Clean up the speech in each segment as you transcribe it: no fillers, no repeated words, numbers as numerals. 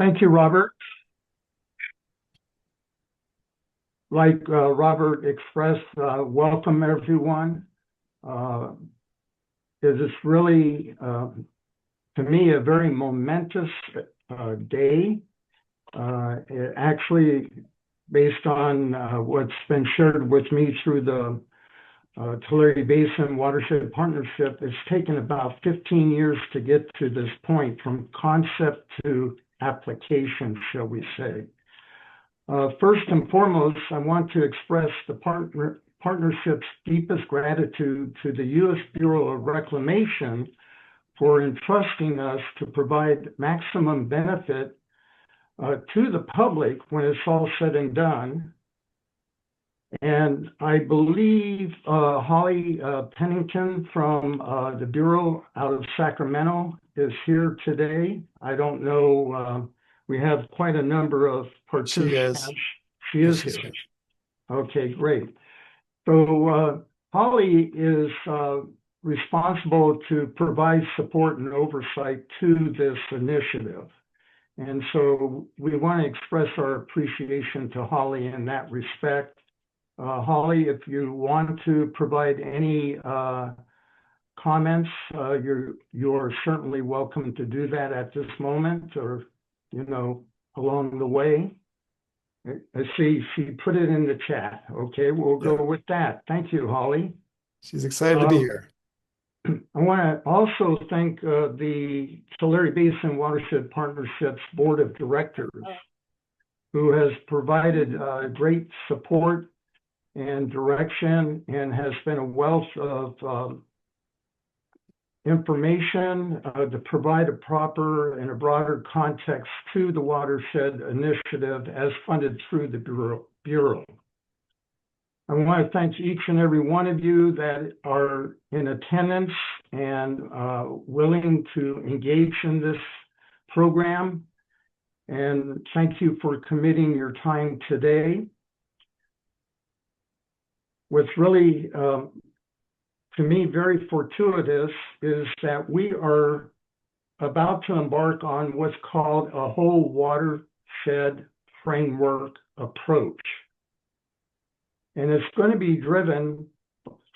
Thank you, Robert. Like Robert expressed, welcome everyone. It is really, to me, a very momentous day. It actually, based on what's been shared with me through the Tulare Basin Watershed Partnership, it's taken about 15 years to get to this point, from concept to application, shall we say. First and foremost, I want to express the partnership's deepest gratitude to the U.S. Bureau of Reclamation for entrusting us to provide maximum benefit to the public when it's all said and done. And I believe Holly Pennington from the Bureau out of Sacramento is here today. I don't know. We have quite a number of participants. She is here. Okay, great. So Holly is responsible to provide support and oversight to this initiative. And so we want to express our appreciation to Holly in that respect. Holly, if you want to provide any comments, you're certainly welcome to do that at this moment, or along the way. I see she put it in the chat. Okay, we'll go with that. Thank you, Holly. She's excited to be here. I want to also thank the Tulare Basin Watershed Partnership's Board of Directors, who has provided great support and direction and has been a wealth of information to provide a proper and a broader context to the Watershed Initiative as funded through the Bureau. I want to thank each and every one of you that are in attendance and willing to engage in this program. And thank you for committing your time today. What's really, to me, very fortuitous is that we are about to embark on what's called a whole watershed framework approach. And it's going to be driven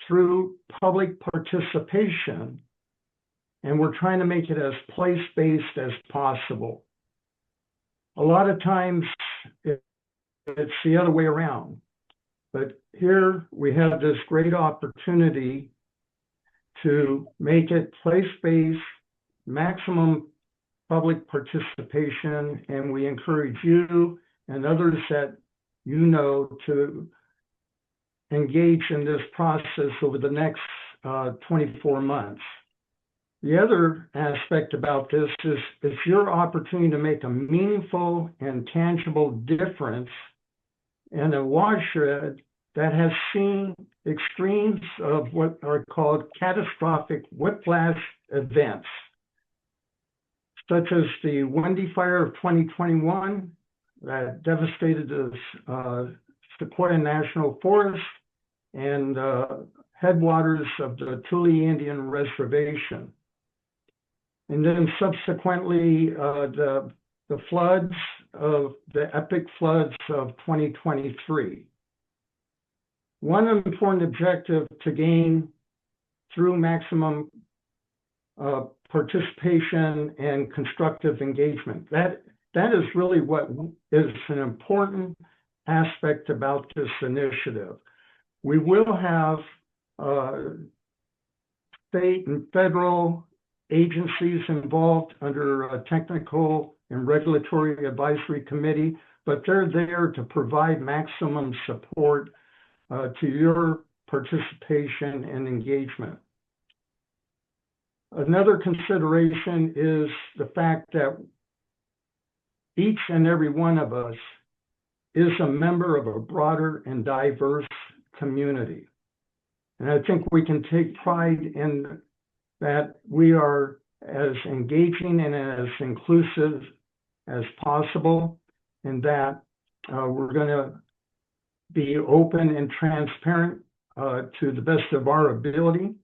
through public participation, and we're trying to make it as place-based as possible. A lot of times it's the other way around, but here we have this great opportunity to make it place-based, maximum public participation, and we encourage you and others that to engage in this process over the next 24 months. The other aspect about this is it's your opportunity to make a meaningful and tangible difference in a watershed that has seen extremes of what are called catastrophic whiplash events, such as the Wendy Fire of 2021 that devastated the Sequoia National Forest and headwaters of the Thule Indian Reservation. And then subsequently, the floods of the epic floods of 2023. One important objective to gain through maximum participation and constructive engagement. That is really what is an important aspect about this initiative. We will have state and federal agencies involved under a technical and regulatory advisory committee, but they're there to provide maximum support to your participation and engagement. Another consideration is the fact that each and every one of us is a member of a broader and diverse community. And I think we can take pride in that we are as engaging and as inclusive as possible, and that we're going to be open and transparent to the best of our ability.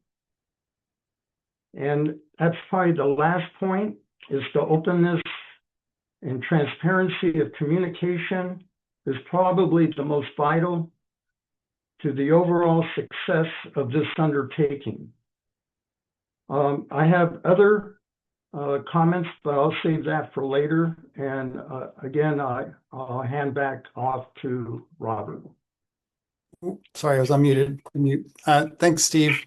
And that's probably the last point, is the openness and transparency of communication is probably the most vital to the overall success of this undertaking. I have other comments, but I'll save that for later. And again, I'll hand back off to Robert. Sorry, I was unmuted. Thanks, Steve.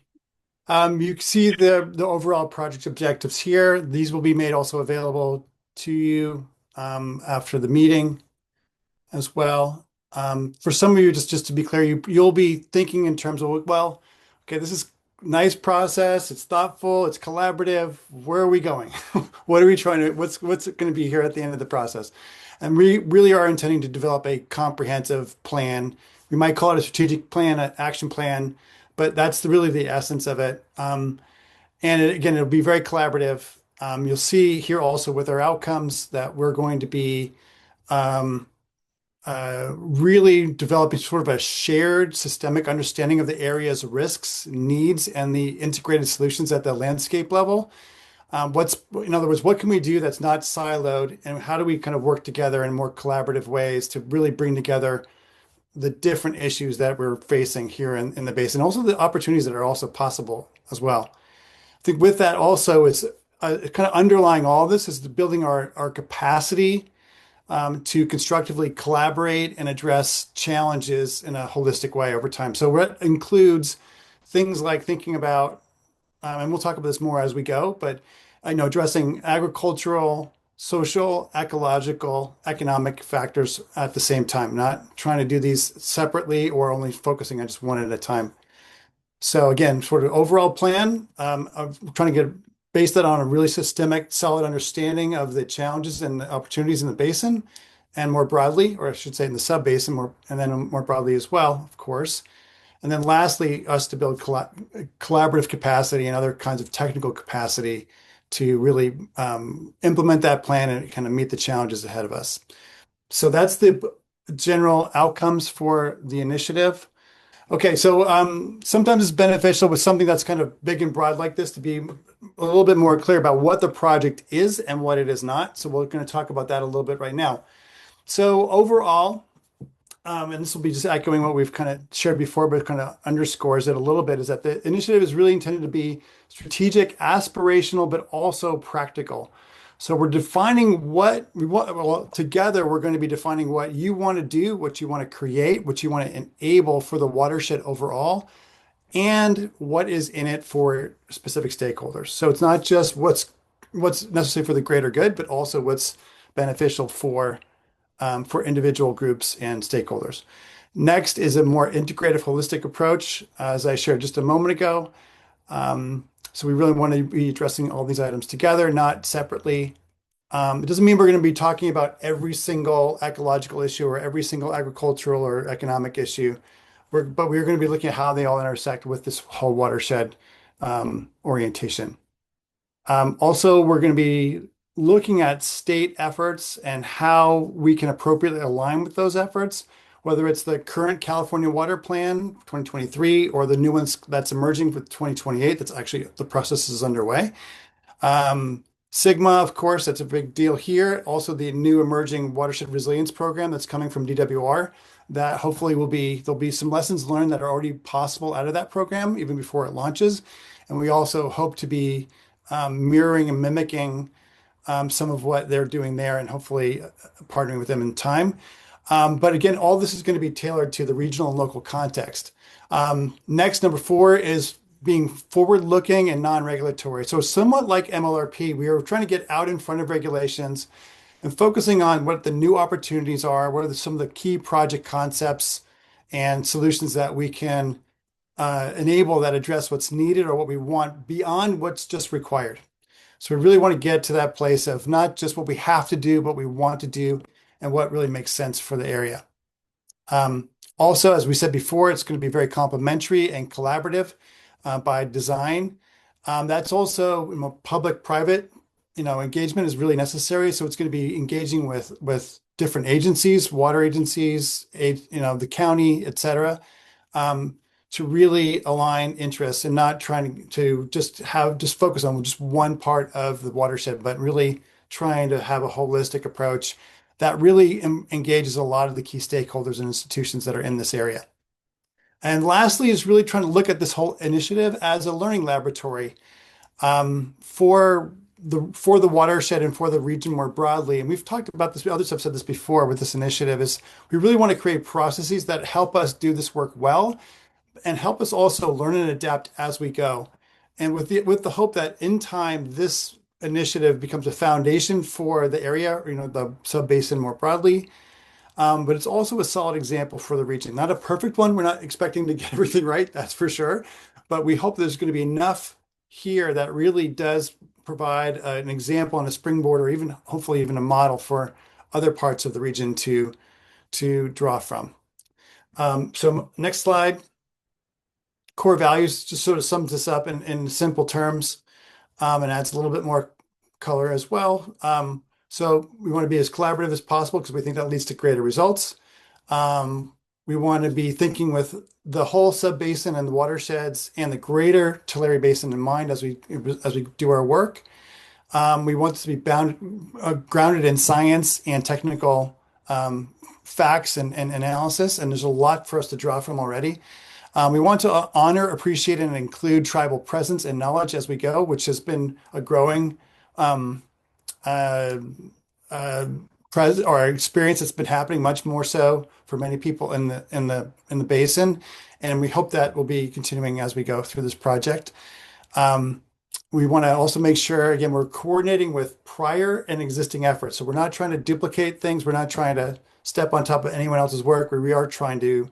You can see the overall project objectives here. These will be made also available to you after the meeting as well. For some of you, just to be clear, you'll be thinking in terms of, well, okay, this is a nice process. It's thoughtful. It's collaborative. Where are we going? What are we trying to? What's going to be here at the end of the process? And we really are intending to develop a comprehensive plan. We might call it a strategic plan, an action plan, but that's really the essence of it. Again, it'll be very collaborative. You'll see here also with our outcomes that we're going to be really developing sort of a shared systemic understanding of the area's risks, needs, and the integrated solutions at the landscape level. In other words, what can we do that's not siloed, and how do we kind of work together in more collaborative ways to really bring together the different issues that we're facing here in the basin, and also the opportunities that are also possible as well. I think with that also is kind of underlying all this is the building our capacity to constructively collaborate and address challenges in a holistic way over time. So that includes things like thinking about, and we'll talk about this more as we go, but I know addressing agricultural, social, ecological, economic factors at the same time, not trying to do these separately or only focusing on just one at a time. So again, sort of overall plan, I'm trying to base that on a really systemic, solid understanding of the challenges and the opportunities in the basin, and more broadly, or I should say in the sub-basin, and then more broadly as well, of course. And then lastly, us to build collaborative capacity and other kinds of technical capacity to really implement that plan and kind of meet the challenges ahead of us. So that's the general outcomes for the initiative. Okay, so sometimes it's beneficial with something that's kind of big and broad like this to be a little bit more clear about what the project is and what it is not. So we're going to talk about that a little bit right now. So overall, and this will be just echoing what we've kind of shared before, but it kind of underscores it a little bit, is that the initiative is really intended to be strategic, aspirational, but also practical. So we're defining what we want. Well, together, we're going to be defining what you want to do, what you want to create, what you want to enable for the watershed overall, and what is in it for specific stakeholders. So it's not just what's necessary for the greater good, but also what's beneficial for individual groups and stakeholders. Next is a more integrative, holistic approach, as I shared just a moment ago. So we really want to be addressing all these items together, not separately. It doesn't mean we're going to be talking about every single ecological issue or every single agricultural or economic issue, but we're going to be looking at how they all intersect with this whole watershed orientation. Also, we're going to be looking at state efforts and how we can appropriately align with those efforts, whether it's the current California Water Plan 2023 or the new ones that's emerging for 2028. That's actually, the process is underway. Sigma, of course, that's a big deal here. Also, the new emerging Watershed Resilience Program that's coming from DWR, that hopefully there'll be some lessons learned that are already possible out of that program, even before it launches. And we also hope to be mirroring and mimicking some of what they're doing there and hopefully partnering with them in time. But again, all this is going to be tailored to the regional and local context. Next, number 4 is being forward-looking and non-regulatory. So somewhat like MLRP, we are trying to get out in front of regulations and focusing on what the new opportunities are, what are some of the key project concepts and solutions that we can enable that address what's needed or what we want beyond what's just required. So we really want to get to that place of not just what we have to do, but what we want to do and what really makes sense for the area. Also, as we said before, it's going to be very complementary and collaborative by design. That's also public-private, engagement is really necessary. So it's going to be engaging with different agencies, water agencies, the county, et cetera, to really align interests and not trying to just focus on just one part of the watershed, but really trying to have a holistic approach that really engages a lot of the key stakeholders and institutions that are in this area. And lastly is really trying to look at this whole initiative as a learning laboratory for the watershed and for the region more broadly. And we've talked about this, others have said this before with this initiative, is we really want to create processes that help us do this work well and help us also learn and adapt as we go. And with the hope that in time, this initiative becomes a foundation for the area, the sub-basin more broadly. But it's also a solid example for the region. Not a perfect one. We're not expecting to get everything right, that's for sure. But we hope there's going to be enough here that really does provide an example and a springboard, or even hopefully even a model for other parts of the region to draw from. So next slide. Core values just sort of sums this up in simple terms and adds a little bit more color as well. So we want to be as collaborative as possible because we think that leads to greater results. We want to be thinking with the whole sub-basin and the watersheds and the greater Tulare Basin in mind as we do our work. We want to be grounded in science and technical facts and analysis, and there's a lot for us to draw from already. We want to honor, appreciate, and include tribal presence and knowledge as we go, which has been a growing or experience that's been happening much more so for many people in the basin, and we hope that will be continuing as we go through this project. We want to also make sure, again, we're coordinating with prior and existing efforts. So we're not trying to duplicate things. We're not trying to step on top of anyone else's work. We are trying to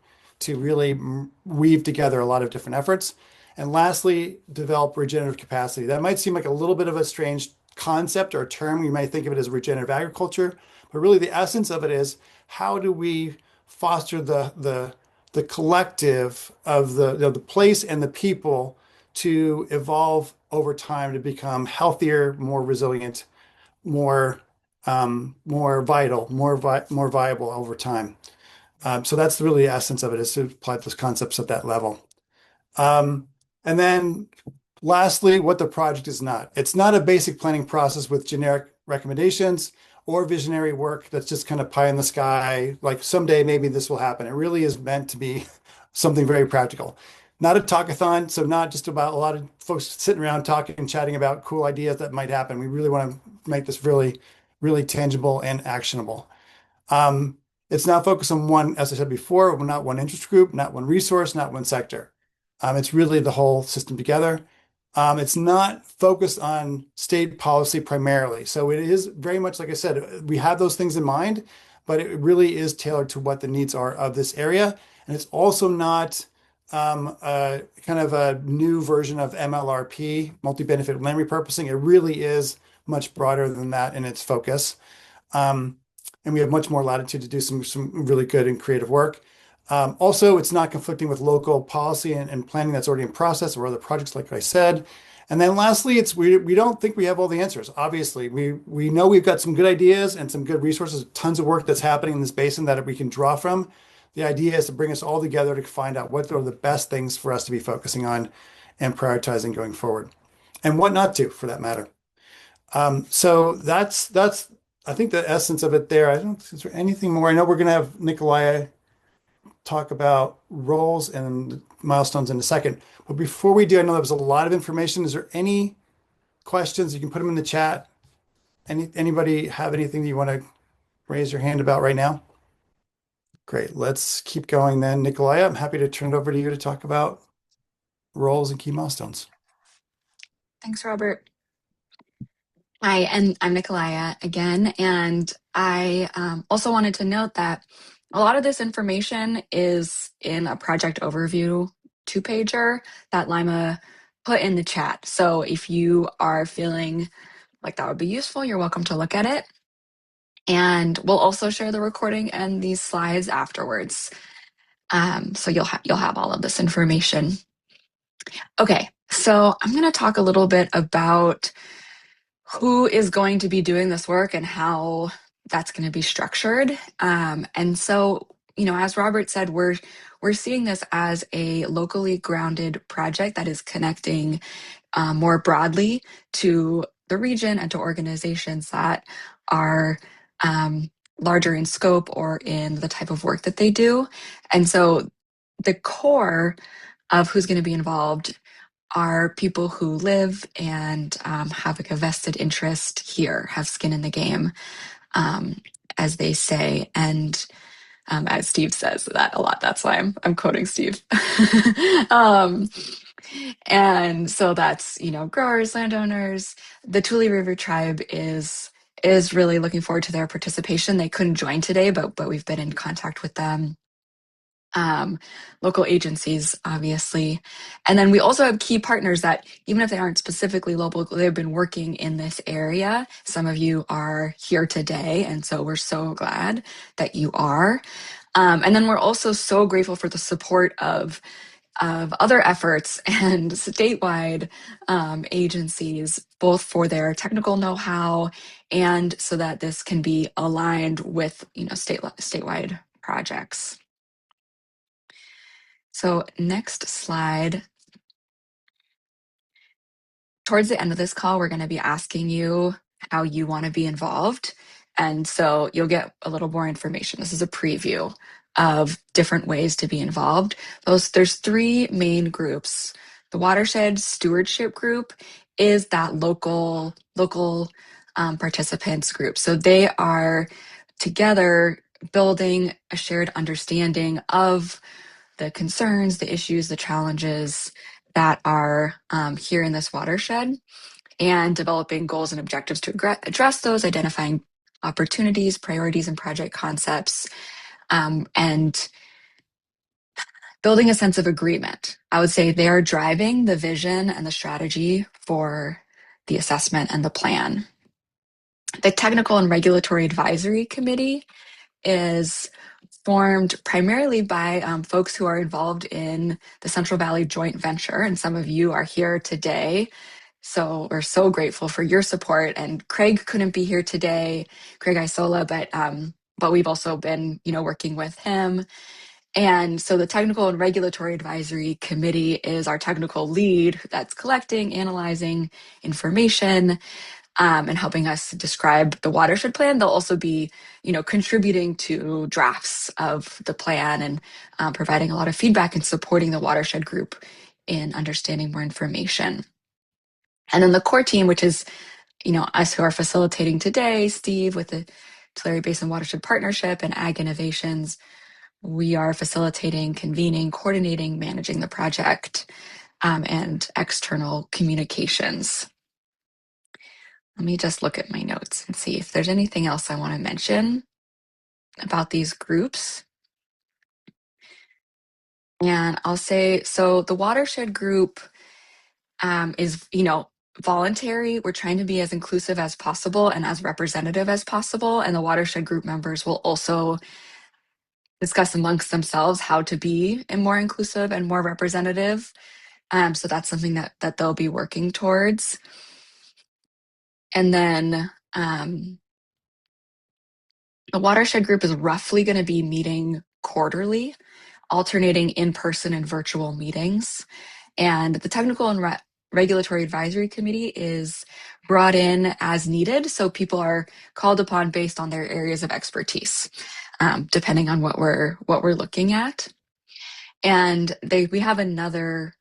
really weave together a lot of different efforts. And lastly, develop regenerative capacity. That might seem like a little bit of a strange concept or term. You might think of it as regenerative agriculture, but really the essence of it is how do we foster the collective of the place and the people to evolve over time to become healthier, more resilient, more vital, more viable over time. So that's really the essence of it, is to apply those concepts at that level. And then lastly, what the project is not. It's not a basic planning process with generic recommendations or visionary work that's just kind of pie in the sky, like someday maybe this will happen. It really is meant to be something very practical. Not a talkathon, so not just about a lot of folks sitting around talking and chatting about cool ideas that might happen. We really want to make this really, really tangible and actionable. It's not focused on one, as I said before, not one interest group, not one resource, not one sector. It's really the whole system together. It's not focused on state policy primarily. So it is very much, like I said, we have those things in mind, but it really is tailored to what the needs are of this area. And it's also not kind of a new version of MLRP, multi-benefit land repurposing. It really is much broader than that in its focus. And we have much more latitude to do some really good and creative work. Also, it's not conflicting with local policy and planning that's already in process or other projects, like I said. And then lastly, we don't think we have all the answers. Obviously, we know we've got some good ideas and some good resources, tons of work that's happening in this basin that we can draw from. The idea is to bring us all together to find out what are the best things for us to be focusing on and prioritizing going forward, and what not to, for that matter. So that's I think the essence of it there. Is there anything more? I know we're going to have Nikolai talk about roles and milestones in a second. But before we do, I know there was a lot of information. Is there any questions? You can put them in the chat. Anybody have anything that you want to raise your hand about right now? Great. Let's keep going then. Nikolai, I'm happy to turn it over to you to talk about roles and key milestones. Thanks, Robert. Hi, and I'm Nikolaya again, and I also wanted to note that a lot of this information is in a project overview 2-pager that Lima put in the chat. So if you are feeling like that would be useful, you're welcome to look at it. And we'll also share the recording and these slides afterwards. So you'll have all of this information. Okay, so I'm going to talk a little bit about who is going to be doing this work and how that's going to be structured. And so, as Robert said, we're seeing this as a locally grounded project that is connecting more broadly to the region and to organizations that are larger in scope or in the type of work that they do. And so the core of who's going to be involved are people who live and have like a vested interest here, have skin in the game, as they say. And as Steve says that a lot, that's why I'm quoting Steve. And so that's, growers, landowners. The Tule River Tribe is really looking forward to their participation. They couldn't join today, but we've been in contact with them. Local agencies, obviously. And then we also have key partners that, even if they aren't specifically local, they've been working in this area. Some of you are here today, and so we're so glad that you are. And then we're also so grateful for the support of other efforts and statewide agencies, both for their technical know-how and so that this can be aligned with, statewide projects. So next slide. Towards the end of this call, we're going to be asking you how you want to be involved. And so you'll get a little more information. This is a preview of different ways to be involved. There's three main groups. The Watershed Stewardship group is that local participants group. So they are together building a shared understanding of the concerns, the issues, the challenges that are here in this watershed, and developing goals and objectives to address those, identifying opportunities, priorities, and project concepts, and building a sense of agreement. I would say they are driving the vision and the strategy for the assessment and the plan. The Technical and Regulatory Advisory Committee is formed primarily by folks who are involved in the Central Valley Joint Venture, and some of you are here today. So we're so grateful for your support. And Craig couldn't be here today, Craig Isola, but we've also been, working with him. And so the Technical and Regulatory Advisory Committee is our technical lead that's collecting, analyzing information, and helping us describe the watershed plan. They'll also be, contributing to drafts of the plan and providing a lot of feedback and supporting the watershed group in understanding more information. And then the core team, which is, us who are facilitating today, Steve with the Tulare Basin Watershed Partnership and Ag Innovations, we are facilitating, convening, coordinating, managing the project, and external communications. Let me just look at my notes and see if there's anything else I want to mention about these groups. And I'll say, so the watershed group is, voluntary. We're trying to be as inclusive as possible and as representative as possible. And the watershed group members will also discuss amongst themselves how to be more inclusive and more representative. So that's something that they'll be working towards. And then the watershed group is roughly going to be meeting quarterly, alternating in-person and virtual meetings. And the Technical and Regulatory Advisory Committee is brought in as needed. So people are called upon based on their areas of expertise, depending on what we're looking at. And we have another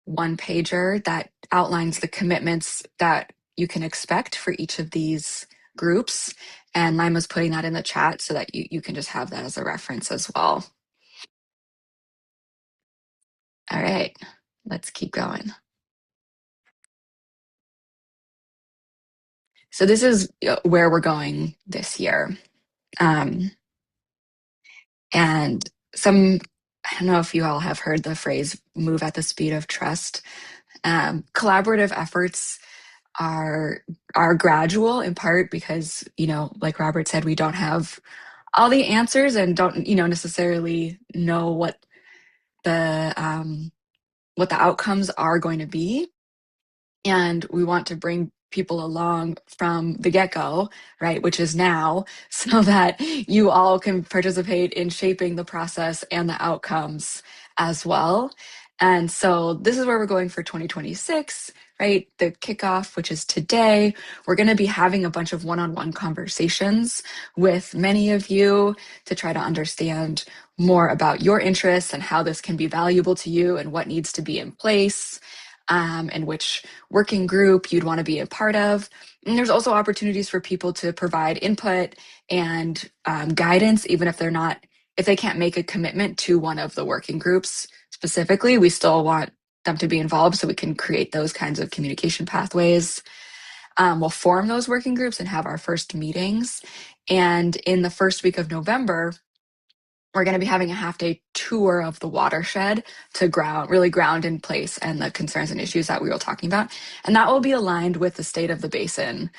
one-pager that outlines the commitments that you can expect for each of these groups. And Lima's putting that in the chat so that you can just have that as a reference as well. All right, let's keep going. So this is where we're going this year. And I don't know if you all have heard the phrase, move at the speed of trust. Collaborative efforts are gradual, in part because, like Robert said, we don't have all the answers and don't, necessarily know what the outcomes are going to be. And we want to bring people along from the get-go, right, which is now, so that you all can participate in shaping the process and the outcomes as well. And so this is where we're going for 2026, right? The kickoff, which is today, we're going to be having a bunch of one-on-one conversations with many of you to try to understand more about your interests and how this can be valuable to you and what needs to be in place, and which working group you'd want to be a part of. And there's also opportunities for people to provide input and guidance, even if if they can't make a commitment to one of the working groups specifically, we still want them to be involved so we can create those kinds of communication pathways. We'll form those working groups and have our first meetings. And in the first week of November, we're going to be having a half-day tour of the watershed to really ground in place and the concerns and issues that we were talking about. And that will be aligned with the state of the basin.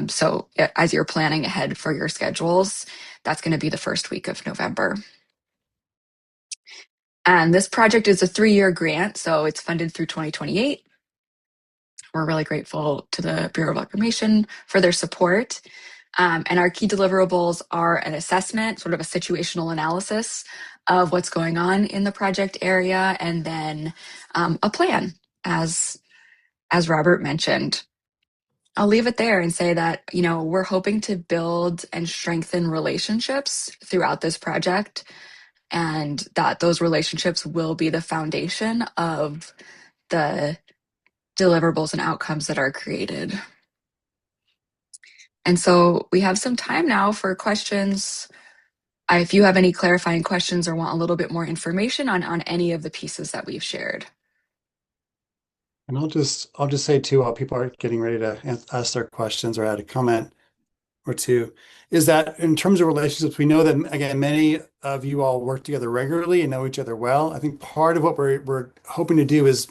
So as you're planning ahead for your schedules, that's going to be the first week of November. And this project is a 3-year grant, so it's funded through 2028. We're really grateful to the Bureau of Reclamation for their support. And our key deliverables are an assessment, sort of a situational analysis of what's going on in the project area, and then a plan, as Robert mentioned. I'll leave it there and say that, we're hoping to build and strengthen relationships throughout this project, and that those relationships will be the foundation of the deliverables and outcomes that are created. And so we have some time now for questions. If you have any clarifying questions or want a little bit more information on any of the pieces that we've shared. And I'll just say too, while people are getting ready to ask their questions or add a comment or two, is that in terms of relationships, we know that, again, many of you all work together regularly and know each other well. I think part of what we're hoping to do is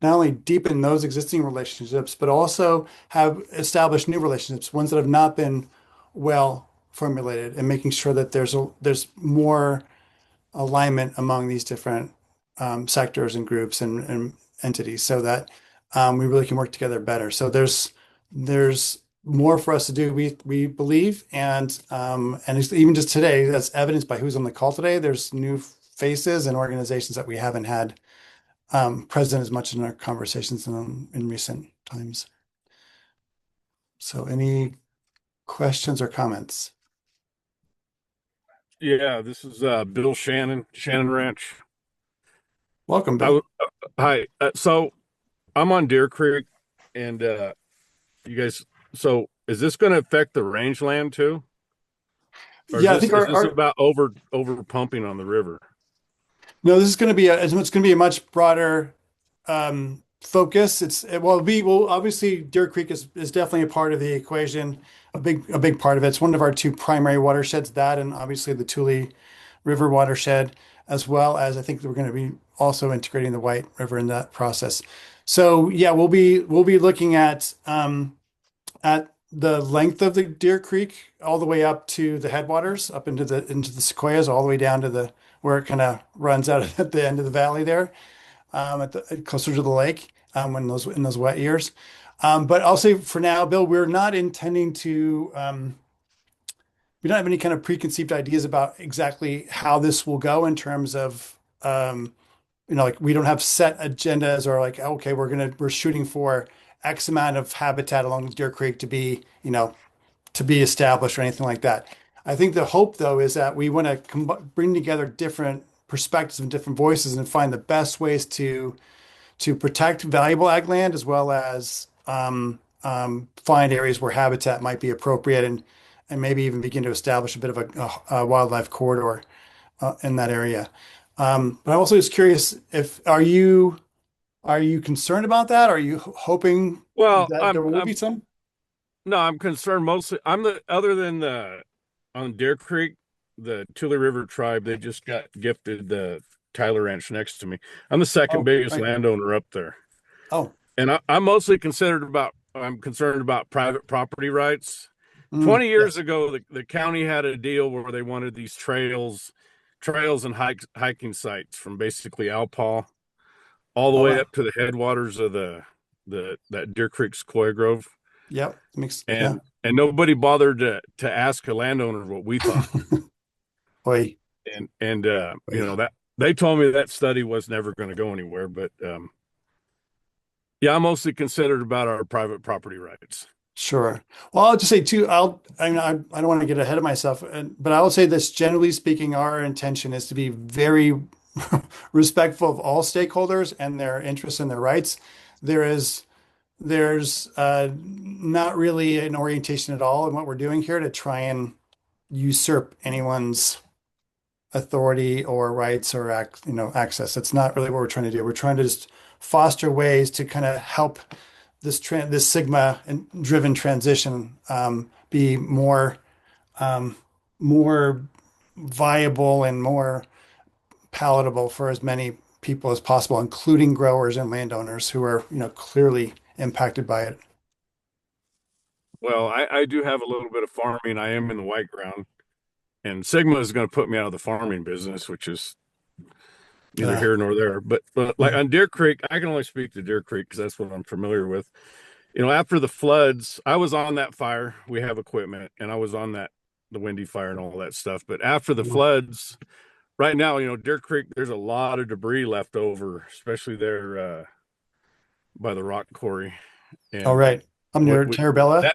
not only deepen those existing relationships, but also have established new relationships, ones that have not been well formulated, and making sure that there's more alignment among these different sectors and groups and entities, so that we really can work together better. So there's more for us to do, we believe, and even just today, that's evidenced by who's on the call today. There's new faces and organizations that we haven't had present as much in our conversations in recent times. So any questions or comments? Yeah, this is Bill Shannon Ranch. Welcome, Bill. Hi. So I'm on Deer Creek, and you guys. So is this going to affect the rangeland too? Or Yeah, is this about over pumping on the river? No, this is going to be it's going to be a much broader focus. Obviously Deer Creek is definitely a part of the equation, a big part of it. It's one of our two primary watersheds, that and obviously the Tulare River watershed, as well as I think we're going to be also integrating the White River in that process. So yeah, we'll be looking at the length of the Deer Creek all the way up to the headwaters, up into the Sequoias, all the way down to where it kind of runs out at the end of the valley there, closer to the lake, in those wet years. But I'll say for now, Bill, we're not intending to. We don't have any kind of preconceived ideas about exactly how this will go in terms of, like we don't have set agendas or like, okay, we're shooting for X amount of habitat along Deer Creek to be established or anything like that. I think the hope, though, is that we want to bring together different perspectives and different voices and find the best ways to protect valuable ag land, as well as find areas where habitat might be appropriate, and maybe even begin to establish a bit of a wildlife corridor in that area. But I'm also just curious, are you concerned about that? Are you hoping that there will be some? No, I'm concerned mostly. Other than on Deer Creek, the Tulare River tribe, they just got gifted the Tyler Ranch next to me. I'm the second biggest landowner up there. Oh, and I'm mostly concerned about private property rights. 20 years ago, the county had a deal where they wanted these trails and hiking sites from basically Alpaw all the way up to the headwaters of that Deer Creek Sequoia Grove. Yep. And nobody bothered to ask a landowner what we thought. Oy. And they told me that study was never going to go anywhere, but yeah, I'm mostly considered about our private property rights. Sure. Well, I'll just say too, I don't want to get ahead of myself, but I will say this, generally speaking, our intention is to be very respectful of all stakeholders and their interests and their rights. There's not really an orientation at all in what we're doing here to try and usurp anyone's authority or rights or access. It's not really what we're trying to do. We're trying to just foster ways to kind of help this Sigma and driven transition be more viable and more palatable for as many people as possible, including growers and landowners who are clearly impacted by it. Well, I do have a little bit of farming. I am in the white ground, and Sigma is going to put me out of the farming business, which is neither here nor there. But like on Deer Creek, I can only speak to Deer Creek because that's what I'm familiar with. After the floods, I was on that fire. We have equipment, and I was on the Windy fire and all that stuff. But after the floods, right now, Deer Creek, there's a lot of debris left over, especially there by the rock quarry. And all right. I'm near Terabella.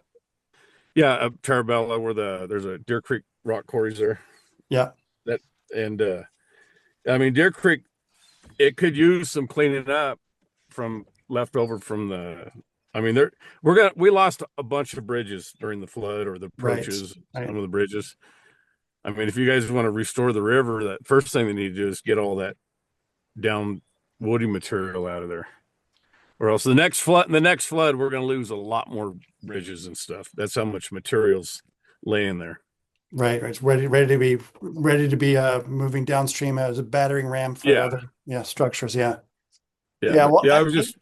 Yeah, Terabella, where there's a Deer Creek rock quarries there. Yeah. I mean, Deer Creek, it could use some cleaning up from leftover from the. I mean, we lost a bunch of bridges during the flood or the approaches, right. Some of the bridges. I mean, if you guys want to restore the river, that first thing they need to do is get all that down woody material out of there. Or else the next flood, we're going to lose a lot more bridges and stuff. That's how much material's laying there. Right. It's ready to be moving downstream as a battering ram for other structures. Yeah. Well, I was just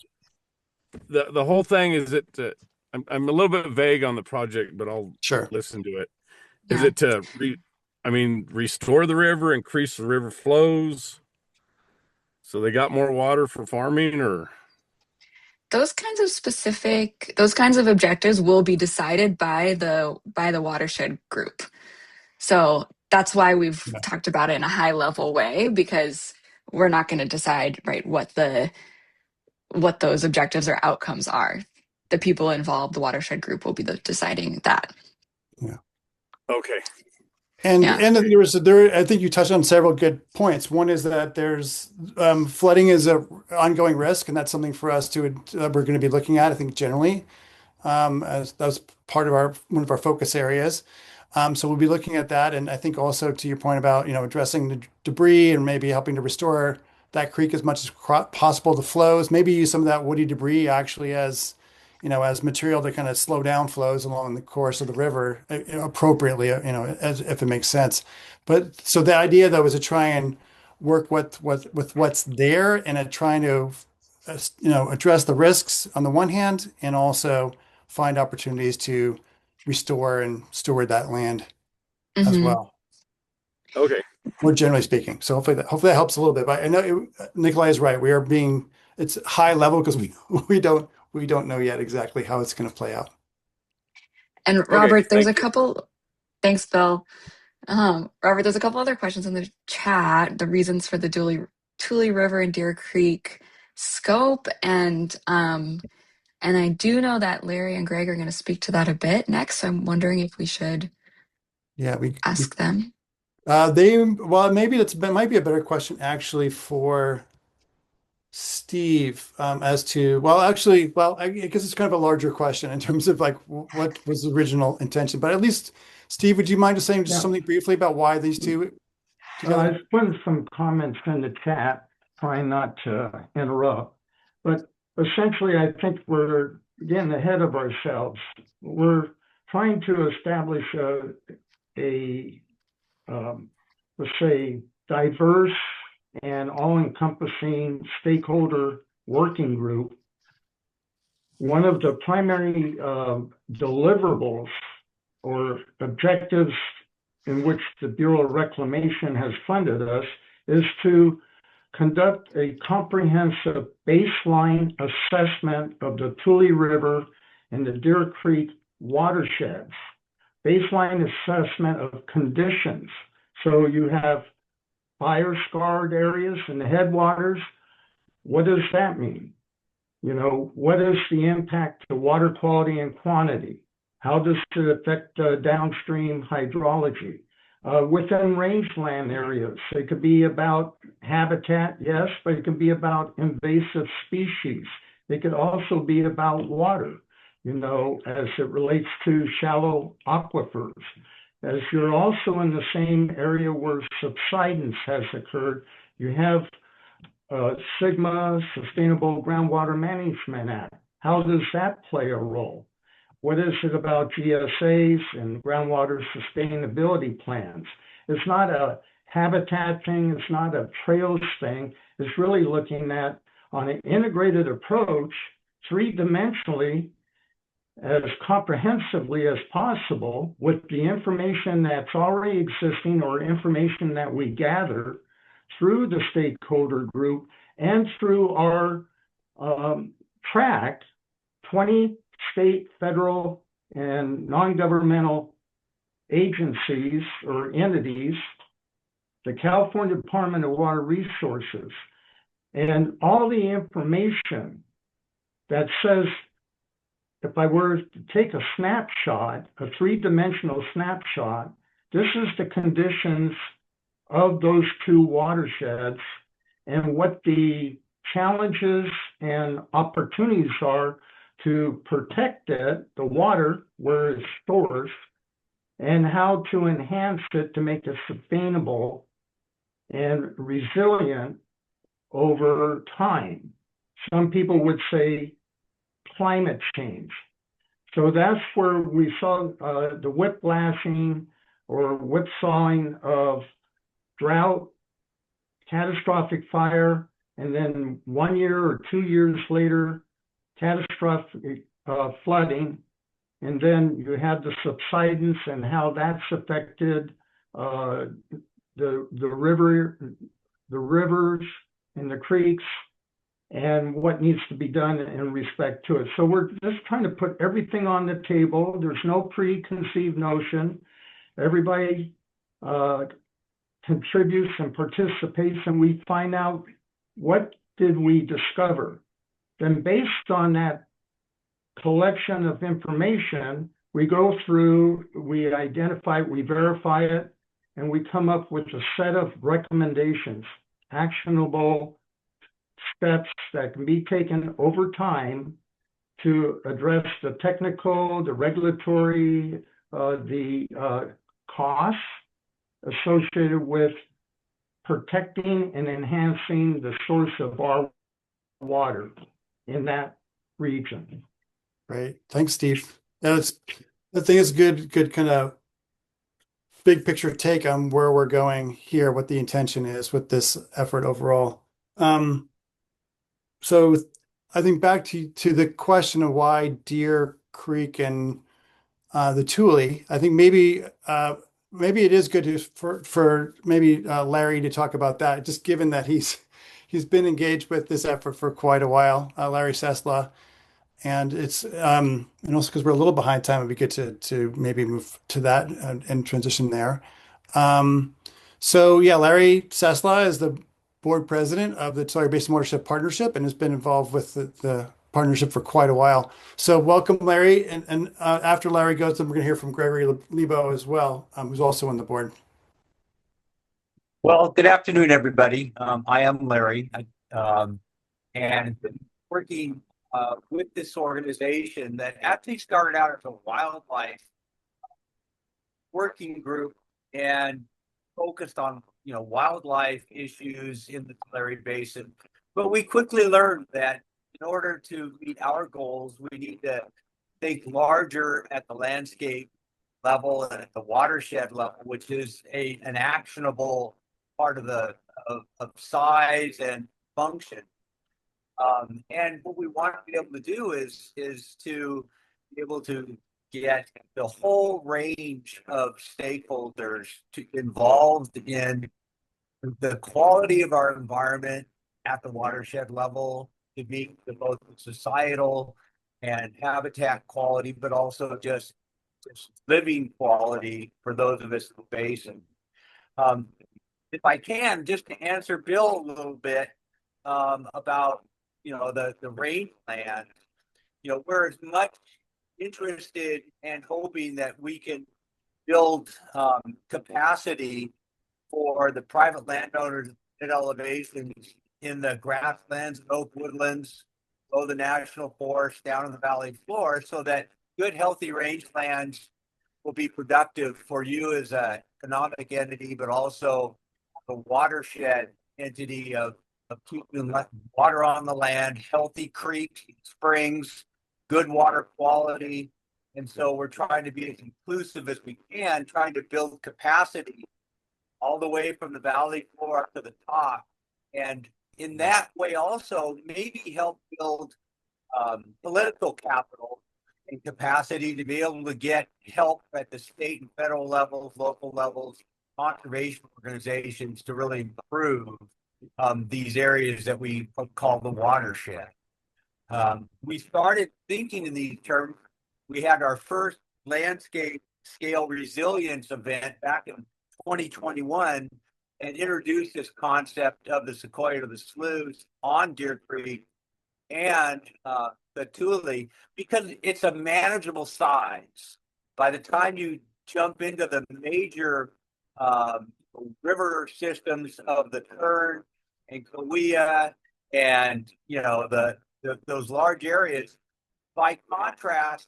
the whole thing is that I'm a little bit vague on the project, but I'll listen to it. Yeah. Is it to restore the river, increase the river flows, so they got more water for farming, or? Those kinds of objectives will be decided by the Watershed group. So that's why we've talked about it in a high level way, because we're not going to decide what those objectives or outcomes are. The people involved, the Watershed group, will be deciding that. Yeah. Okay. And I think you touched on several good points. One is that there's flooding is an ongoing risk, and that's something for us we're going to be looking at, I think, generally, as that's part of one of our focus areas. So we'll be looking at that, and I think also to your point about addressing the debris and maybe helping to restore that creek as much as possible, the flows. Maybe use some of that woody debris actually as material to kind of slow down flows along the course of the river appropriately, as if it makes sense. But so the idea though is to try and work with what's there and at trying to, address the risks on the one hand, and also find opportunities to restore and steward that land as well. Okay. More generally speaking. So hopefully that helps a little bit. But I know Nikolai is right. It's high level because we don't know yet exactly how it's going to play out. And Robert, there's a couple. Thanks, Bill. Robert, there's a couple other questions in the chat. The reasons for the Tulare River and Deer Creek scope, and I do know that Larry and Greg are going to speak to that a bit next. So I'm wondering if we should ask them. Maybe that might be a better question actually for Steve, as to, I guess it's kind of a larger question in terms of like what was the original intention, but at least Steve, would you mind just saying something briefly about why these two together? I put some comments in the chat, trying not to interrupt, but essentially I think we're getting ahead of ourselves. We're trying to establish let's say, diverse and all-encompassing stakeholder working group. One of the primary deliverables or objectives in which the Bureau of Reclamation has funded us is to conduct a comprehensive baseline assessment of the Tulare River and the Deer Creek watersheds. Baseline assessment of conditions. So you have fire-scarred areas in the headwaters. What does that mean? You know, what is the impact to water quality and quantity? How does it affect downstream hydrology? Within rangeland areas, it could be about habitat, yes, but it could be about invasive species. It could also be about water, you know, as it relates to shallow aquifers. As you're also in the same area where subsidence has occurred, you have SGMA, Sustainable Groundwater Management Act. How does that play a role? What is it about GSAs and groundwater sustainability plans? It's not a habitat thing, it's not a trails thing. It's really looking at, on an integrated approach, three-dimensionally, as comprehensively as possible with the information that's already existing or information that we gather through the stakeholder group and through our track, 20 state, federal, and non-governmental agencies or entities, the California Department of Water Resources, and all the information that says, if I were to take a snapshot, a three-dimensional snapshot, this is the conditions of those two watersheds and what the challenges and opportunities are to protect it, the water where it's stored, and how to enhance it to make it sustainable and resilient over time. Some people would say climate change. So that's where we saw the whiplashing or whipsawing of drought, catastrophic fire, and then 1 year or 2 years later, catastrophic flooding. And then you have the subsidence and how that's affected the rivers and the creeks and what needs to be done in respect to it. So we're just trying to put everything on the table. There's no preconceived notion. Everybody contributes and participates, and we find out what did we discover. Then based on that collection of information, we go through, we identify, we verify it, and we come up with a set of recommendations, actionable steps that can be taken over time to address the technical, the regulatory, the costs associated with protecting and enhancing the source of our water in that region. Great. Thanks, Steve. I think it's good kind of big picture take on where we're going here, what the intention is with this effort overall. So I think back to the question of why Deer Creek and the Tule, I think maybe it is good for maybe Larry to talk about that, just given that he's been engaged with this effort for quite a while, Larry Saslaw. And it's and also because we're a little behind time, it'd be good to maybe move to that and transition there. So yeah, Larry Saslaw is the board president of the Tulare Basin Watershed Partnership and has been involved with the partnership for quite a while. So welcome, Larry. And after Larry goes, then we're going to hear from Gregory Liebau as well, who's also on the board. Well, good afternoon, everybody. I am Larry, and working with this organization that actually started out as a wildlife working group and focused on wildlife issues in the Tulare Basin. But we quickly learned that in order to meet our goals, we need to think larger at the landscape level and at the watershed level, which is an actionable part of the of size and function. And what we want to be able to do is to be able to get the whole range of stakeholders involved in the quality of our environment at the watershed level to meet both societal and habitat quality, but also just living quality for those of us in the basin. if I can, just to answer Bill a little bit about the rangeland. We're as much interested and hoping that we can build capacity for the private landowners at elevations in the grasslands, oak woodlands, below the national forest, down in the valley floor, so that good, healthy rangelands will be productive for you as an economic entity, but also the watershed entity of keeping water on the land, healthy creeks, springs, good water quality. And so we're trying to be as inclusive as we can, trying to build capacity all the way from the valley floor up to the top. And in that way also maybe help build political capital and capacity to be able to get help at the state and federal levels, local levels, conservation organizations to really improve these areas that we call the watershed. We started thinking in these terms. We had our first landscape scale resilience event back in 2021 and introduced this concept of the Sequoia to the Sloughs on Deer Creek and the Tulare, because it's a manageable size. By the time you jump into the major river systems of the Kern and Kauai and those large areas, by contrast,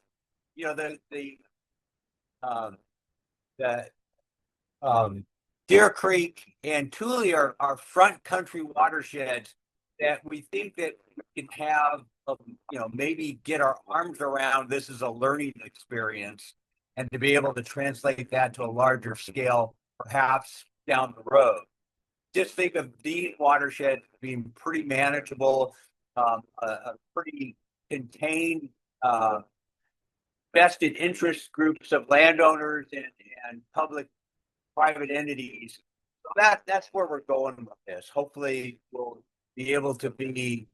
the Deer Creek and Tulare are front country watersheds that we think that we can have, maybe get our arms around. This is a learning experience, and to be able to translate that to a larger scale, perhaps down the road. Just think of these watersheds being pretty manageable, a pretty contained vested interest groups of landowners and public-private entities. So that's where we're going with this. Hopefully, we'll be able to be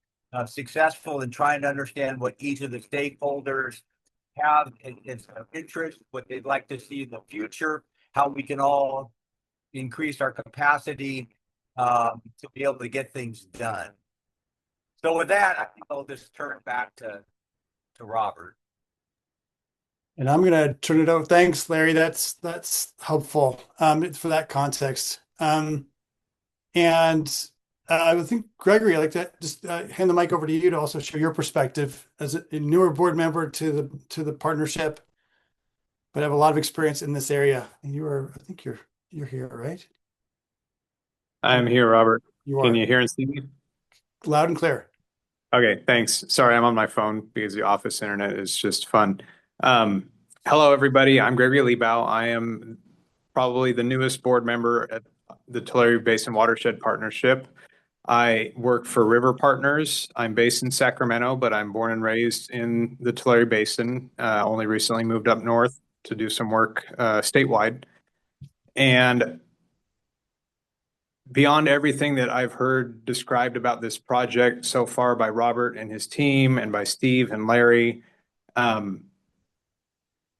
successful in trying to understand what each of the stakeholders have as of interest, what they'd like to see in the future, how we can all increase our capacity to be able to get things done. So with that, I think I'll just turn it back to Robert. And I'm going to turn it over. Thanks, Larry. That's helpful for that context. And I think, Gregory, I'd like to just hand the mic over to you to also share your perspective as a newer board member to the partnership, but have a lot of experience in this area. And I think you're here, right? I'm here, Robert. You Can are. you hear and see me? Loud and clear. Okay, thanks. Sorry, I'm on my phone because the office internet is just fun. Hello, everybody. I'm Gregory Liebau. I am probably the newest board member at the Tulare Basin Watershed Partnership. I work for River Partners. I'm based in Sacramento, but I'm born and raised in the Tulare Basin. Only recently moved up north to do some work statewide. And beyond everything that I've heard described about this project so far by Robert and his team and by Steve and Larry,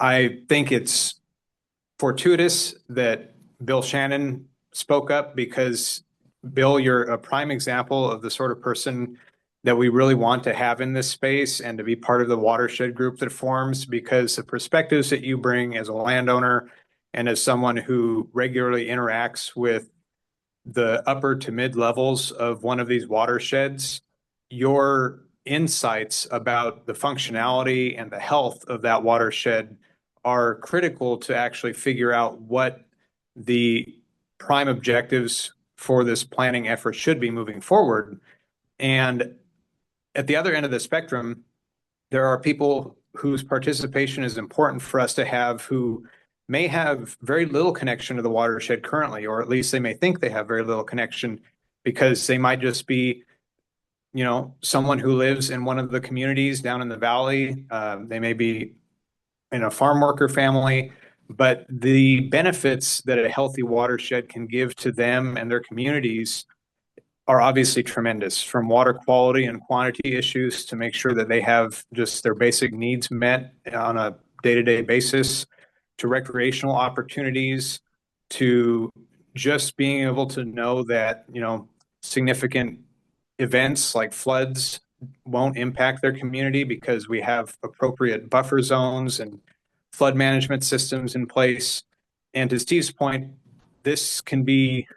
I think it's fortuitous that Bill Shannon spoke up, because Bill, you're a prime example of the sort of person that we really want to have in this space and to be part of the watershed group that forms, because the perspectives that you bring as a landowner and as someone who regularly interacts with the upper to mid levels of one of these watersheds, your insights about the functionality and the health of that watershed are critical to actually figure out what the prime objectives for this planning effort should be moving forward. And at the other end of the spectrum, there are people whose participation is important for us to have, who may have very little connection to the watershed currently, or at least they may think they have very little connection, because they might just be, someone who lives in one of the communities down in the valley. They may be in a farm worker family, but the benefits that a healthy watershed can give to them and their communities are obviously tremendous, from water quality and quantity issues to make sure that they have just their basic needs met on a day-to-day basis, to recreational opportunities, to just being able to know that, significant events like floods won't impact their community because we have appropriate buffer zones and flood management systems in place. And to Steve's point, this can be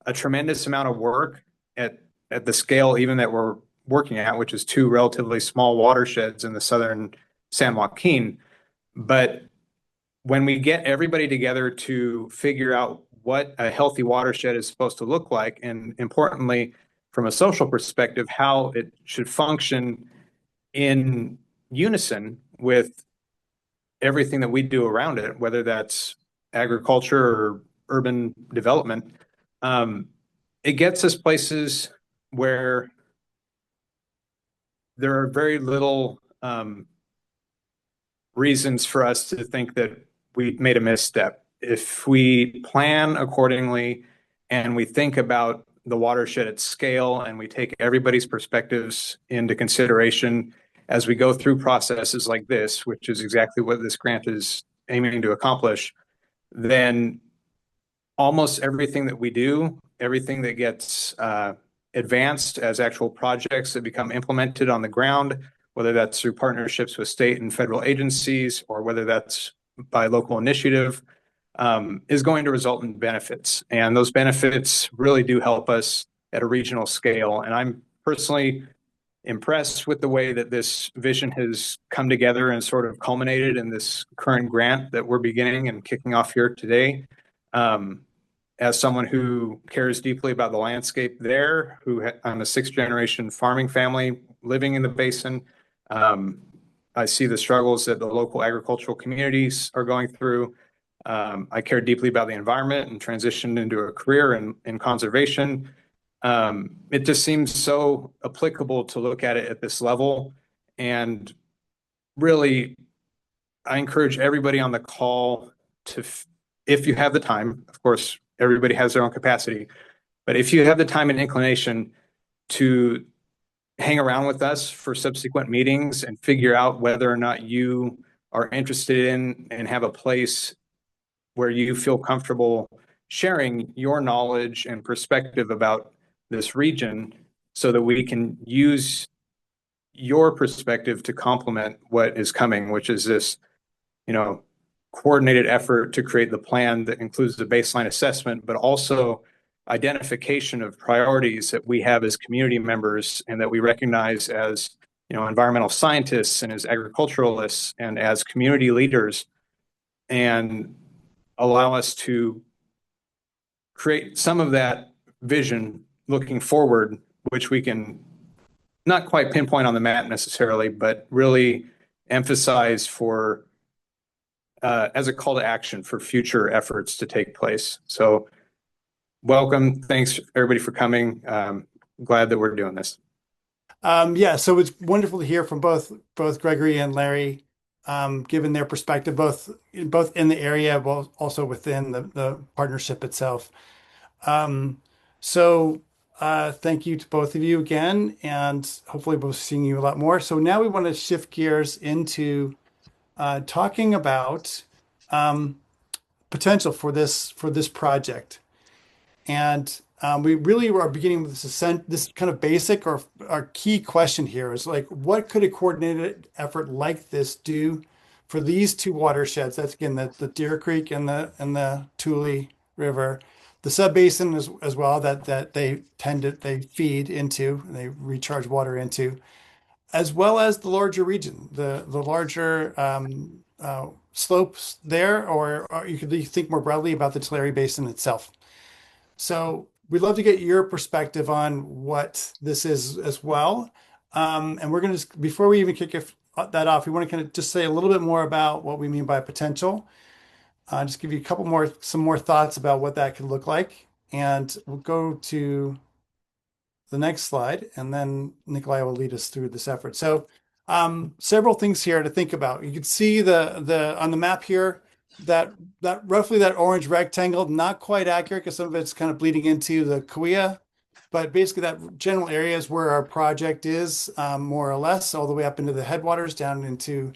a tremendous amount of work at the scale even that we're working at, which is 2 relatively small watersheds in the southern San Joaquin. But when we get everybody together to figure out what a healthy watershed is supposed to look like, and importantly, from a social perspective, how it should function in unison with everything that we do around it, whether that's agriculture or urban development, it gets us places where there are very little reasons for us to think that we made a misstep. If we plan accordingly and we think about the watershed at scale and we take everybody's perspectives into consideration as we go through processes like this, which is exactly what this grant is aiming to accomplish, then almost everything that we do, everything that gets advanced as actual projects that become implemented on the ground, whether that's through partnerships with state and federal agencies or whether that's by local initiative, is going to result in benefits. And those benefits really do help us at a regional scale. And I'm personally impressed with the way that this vision has come together and sort of culminated in this current grant that we're beginning and kicking off here today. As someone who cares deeply about the landscape there, I'm a 6th generation farming family living in the basin. I see the struggles that the local agricultural communities are going through. I care deeply about the environment and transitioned into a career in conservation. It just seems so applicable to look at it at this level. And really, I encourage everybody on the call to, if you have the time, of course, everybody has their own capacity, but if you have the time and inclination to hang around with us for subsequent meetings and figure out whether or not you are interested in and have a place where you feel comfortable sharing your knowledge and perspective about this region so that we can use your perspective to complement what is coming, which is this, coordinated effort to create the plan that includes the baseline assessment, but also identification of priorities that we have as community members and that we recognize as, environmental scientists and as agriculturalists and as community leaders, and allow us to create some of that vision looking forward, which we can not quite pinpoint on the map necessarily, but really emphasize for as a call to action for future efforts to take place. So welcome. Thanks everybody for coming. Glad that we're doing this. So it's wonderful to hear from both Gregory and Larry, given their perspective, both in the area, but also within the partnership itself. Thank you to both of you again, and hopefully we'll see you a lot more. So now we want to shift gears into talking about potential for this project. And we really are beginning with this kind of basic or our key question here is like, what could a coordinated effort like this do for these 2 watersheds? That's again the Deer Creek and the Tulare River, the subbasin as well that they feed into, and they recharge water into, as well as the larger region, the larger slopes there, or you could think more broadly about the Tulare Basin itself. So we'd love to get your perspective on what this is as well. And we're going to, before we even kick that off, we want to kind of just say a little bit more about what we mean by potential. Just give you some more thoughts about what that could look like. And we'll go to the next slide, and then Nikolai will lead us through this effort. So several things here to think about. You can see on the map here, that roughly that orange rectangle, not quite accurate because some of it's kind of bleeding into the Kauai, but basically that general area is where our project is, more or less, all the way up into the headwaters, down into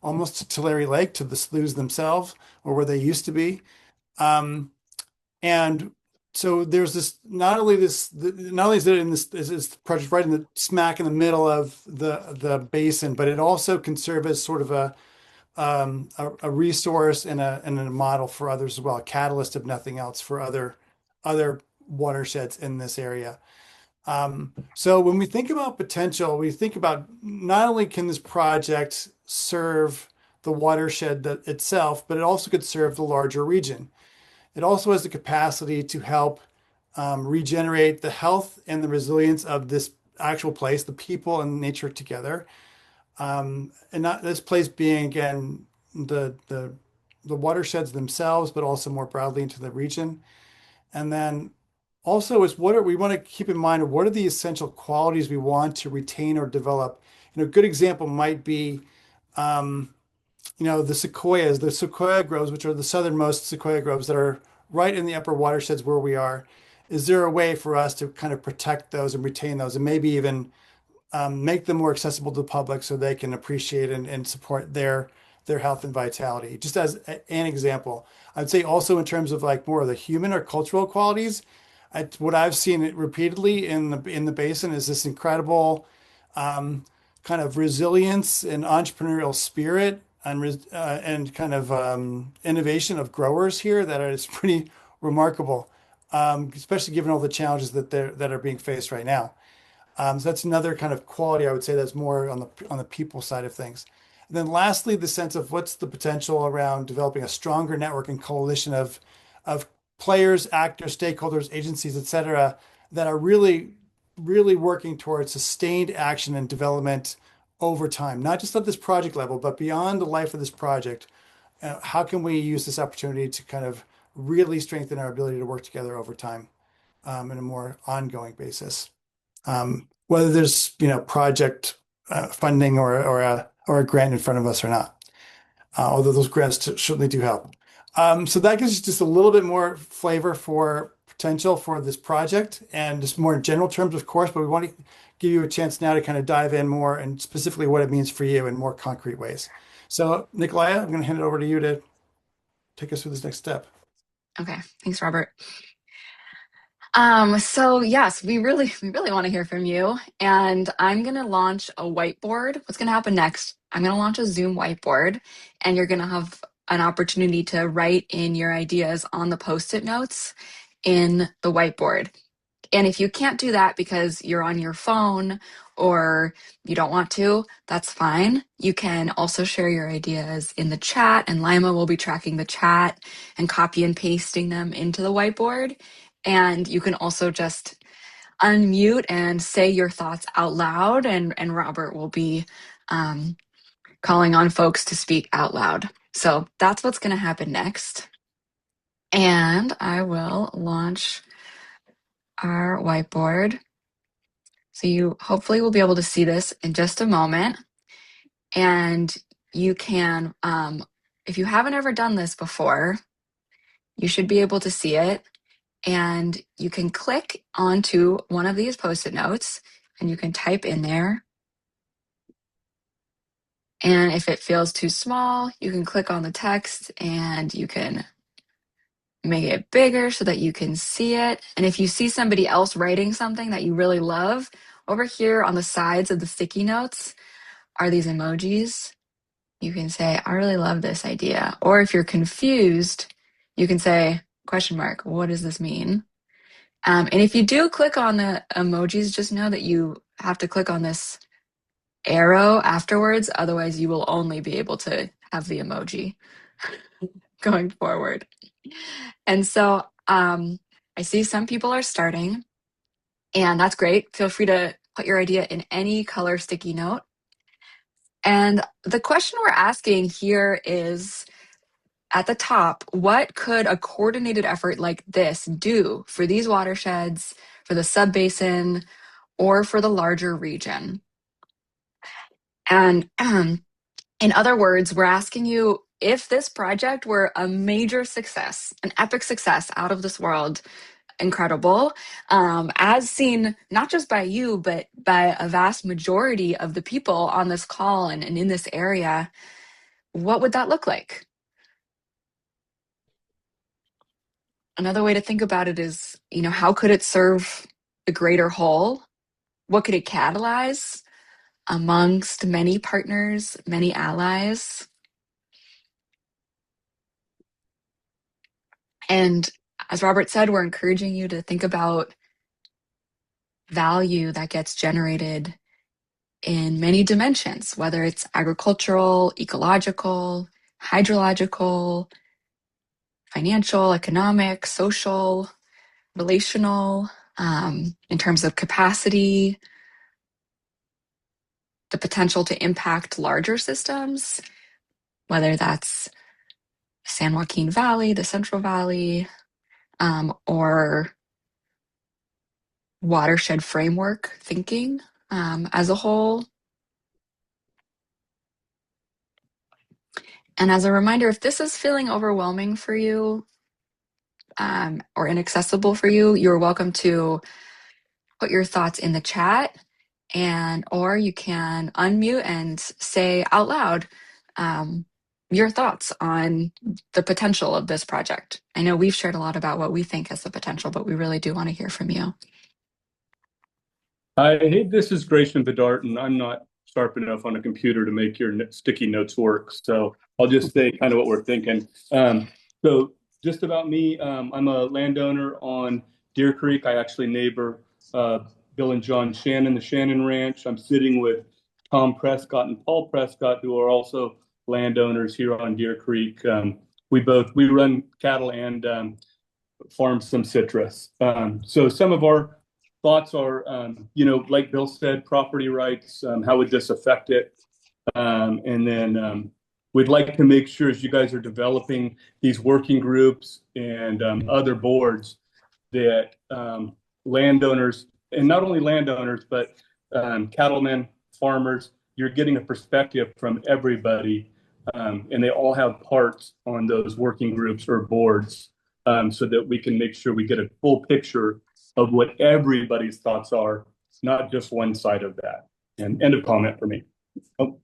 almost to Tulare Lake, to the sloughs themselves, or where they used to be. And so there's this, not only is it in this project right in the smack in the middle of the basin, but it also can serve as sort of a resource and a model for others as well, a catalyst if nothing else for other watersheds in this area. So when we think about potential, we think about not only can this project serve the watershed itself, but it also could serve the larger region. It also has the capacity to help regenerate the health and the resilience of this actual place, the people and nature together. And not this place being, again, the watersheds themselves, but also more broadly into the region. And then also is we want to keep in mind, what are the essential qualities we want to retain or develop? A good example might be the sequoia groves, which are the southernmost sequoia groves that are right in the upper watersheds where we are. Is there a way for us to kind of protect those and retain those, and maybe even make them more accessible to the public so they can appreciate and support their health and vitality? Just as an example, I'd say also in terms of like more of the human or cultural qualities, what I've seen repeatedly in the basin is this incredible kind of resilience and entrepreneurial spirit and kind of innovation of growers here that is pretty remarkable, especially given all the challenges that are being faced right now. So that's another kind of quality I would say that's more on the people side of things. And then lastly, the sense of what's the potential around developing a stronger network and coalition of players, actors, stakeholders, agencies, et cetera, that are really, really working towards sustained action and development over time, not just at this project level, but beyond the life of this project. How can we use this opportunity to kind of really strengthen our ability to work together over time in a more ongoing basis? Whether there's project funding or a grant in front of us or not, although those grants certainly do help. So that gives us just a little bit more flavor for potential for this project, and just more in general terms, of course, but we want to give you a chance now to kind of dive in more and specifically what it means for you in more concrete ways. So Nikolaya, I'm going to hand it over to you to take us through this next step. Okay, thanks, Robert. So yes, we really want to hear from you. And I'm going to launch a whiteboard. What's going to happen next? I'm going to launch a Zoom whiteboard, and you're going to have an opportunity to write in your ideas on the Post-it notes in the whiteboard. And if you can't do that because you're on your phone or you don't want to, that's fine. You can also share your ideas in the chat, and Lima will be tracking the chat and copy and pasting them into the whiteboard. And you can also just unmute and say your thoughts out loud, and Robert will be calling on folks to speak out loud. So that's what's going to happen next. And I will launch our whiteboard. So you hopefully will be able to see this in just a moment. And you can, if you haven't ever done this before, you should be able to see it. And you can click onto one of these Post-it notes and you can type in there. And if it feels too small, you can click on the text and you can make it bigger so that you can see it. And if you see somebody else writing something that you really love, over here on the sides of the sticky notes are these emojis. You can say, I really love this idea. Or if you're confused, you can say, question mark, what does this mean? And if you do click on the emojis, just know that you have to click on this arrow afterwards. Otherwise, you will only be able to have the emoji going forward. And so I see some people are starting, and that's great. Feel free to put your idea in any color sticky note. And the question we're asking here is, at the top, what could a coordinated effort like this do for these watersheds, for the subbasin, or for the larger region? And in other words, we're asking you, if this project were a major success, an epic success out of this world, incredible, as seen not just by you, but by a vast majority of the people on this call and in this area, what would that look like? another way to think about it is, how could it serve the greater whole? What could it catalyze amongst many partners, many allies? And as Robert said, we're encouraging you to think about value that gets generated in many dimensions, whether it's agricultural, ecological, hydrological, financial, economic, social, relational, in terms of capacity, the potential to impact larger systems, whether that's San Joaquin Valley, the Central Valley, or watershed framework thinking as a whole. And as a reminder, if this is feeling overwhelming for you or inaccessible for you, you're welcome to put your thoughts in the chat, or you can unmute and say out loud your thoughts on the potential of this project. I know we've shared a lot about what we think has the potential, but we really do want to hear from you. Hi, hey, this is Grayson Bedart, and I'm not sharp enough on a computer to make your sticky notes work. So I'll just say kind of what we're thinking. So just about me, I'm a landowner on Deer Creek. I actually neighbor Bill and John Shannon, the Shannon Ranch. I'm sitting with Tom Prescott and Paul Prescott, who are also landowners here on Deer Creek. We run cattle and farm some citrus. So some of our thoughts are, like Bill said, property rights. How would this affect it? And then we'd like to make sure, as you guys are developing these working groups and other boards, that landowners, and not only landowners, but cattlemen, farmers, you're getting a perspective from everybody, and they all have parts on those working groups or boards, so that we can make sure we get a full picture of what everybody's thoughts are, not just one side of that. And end of comment for me. Oh.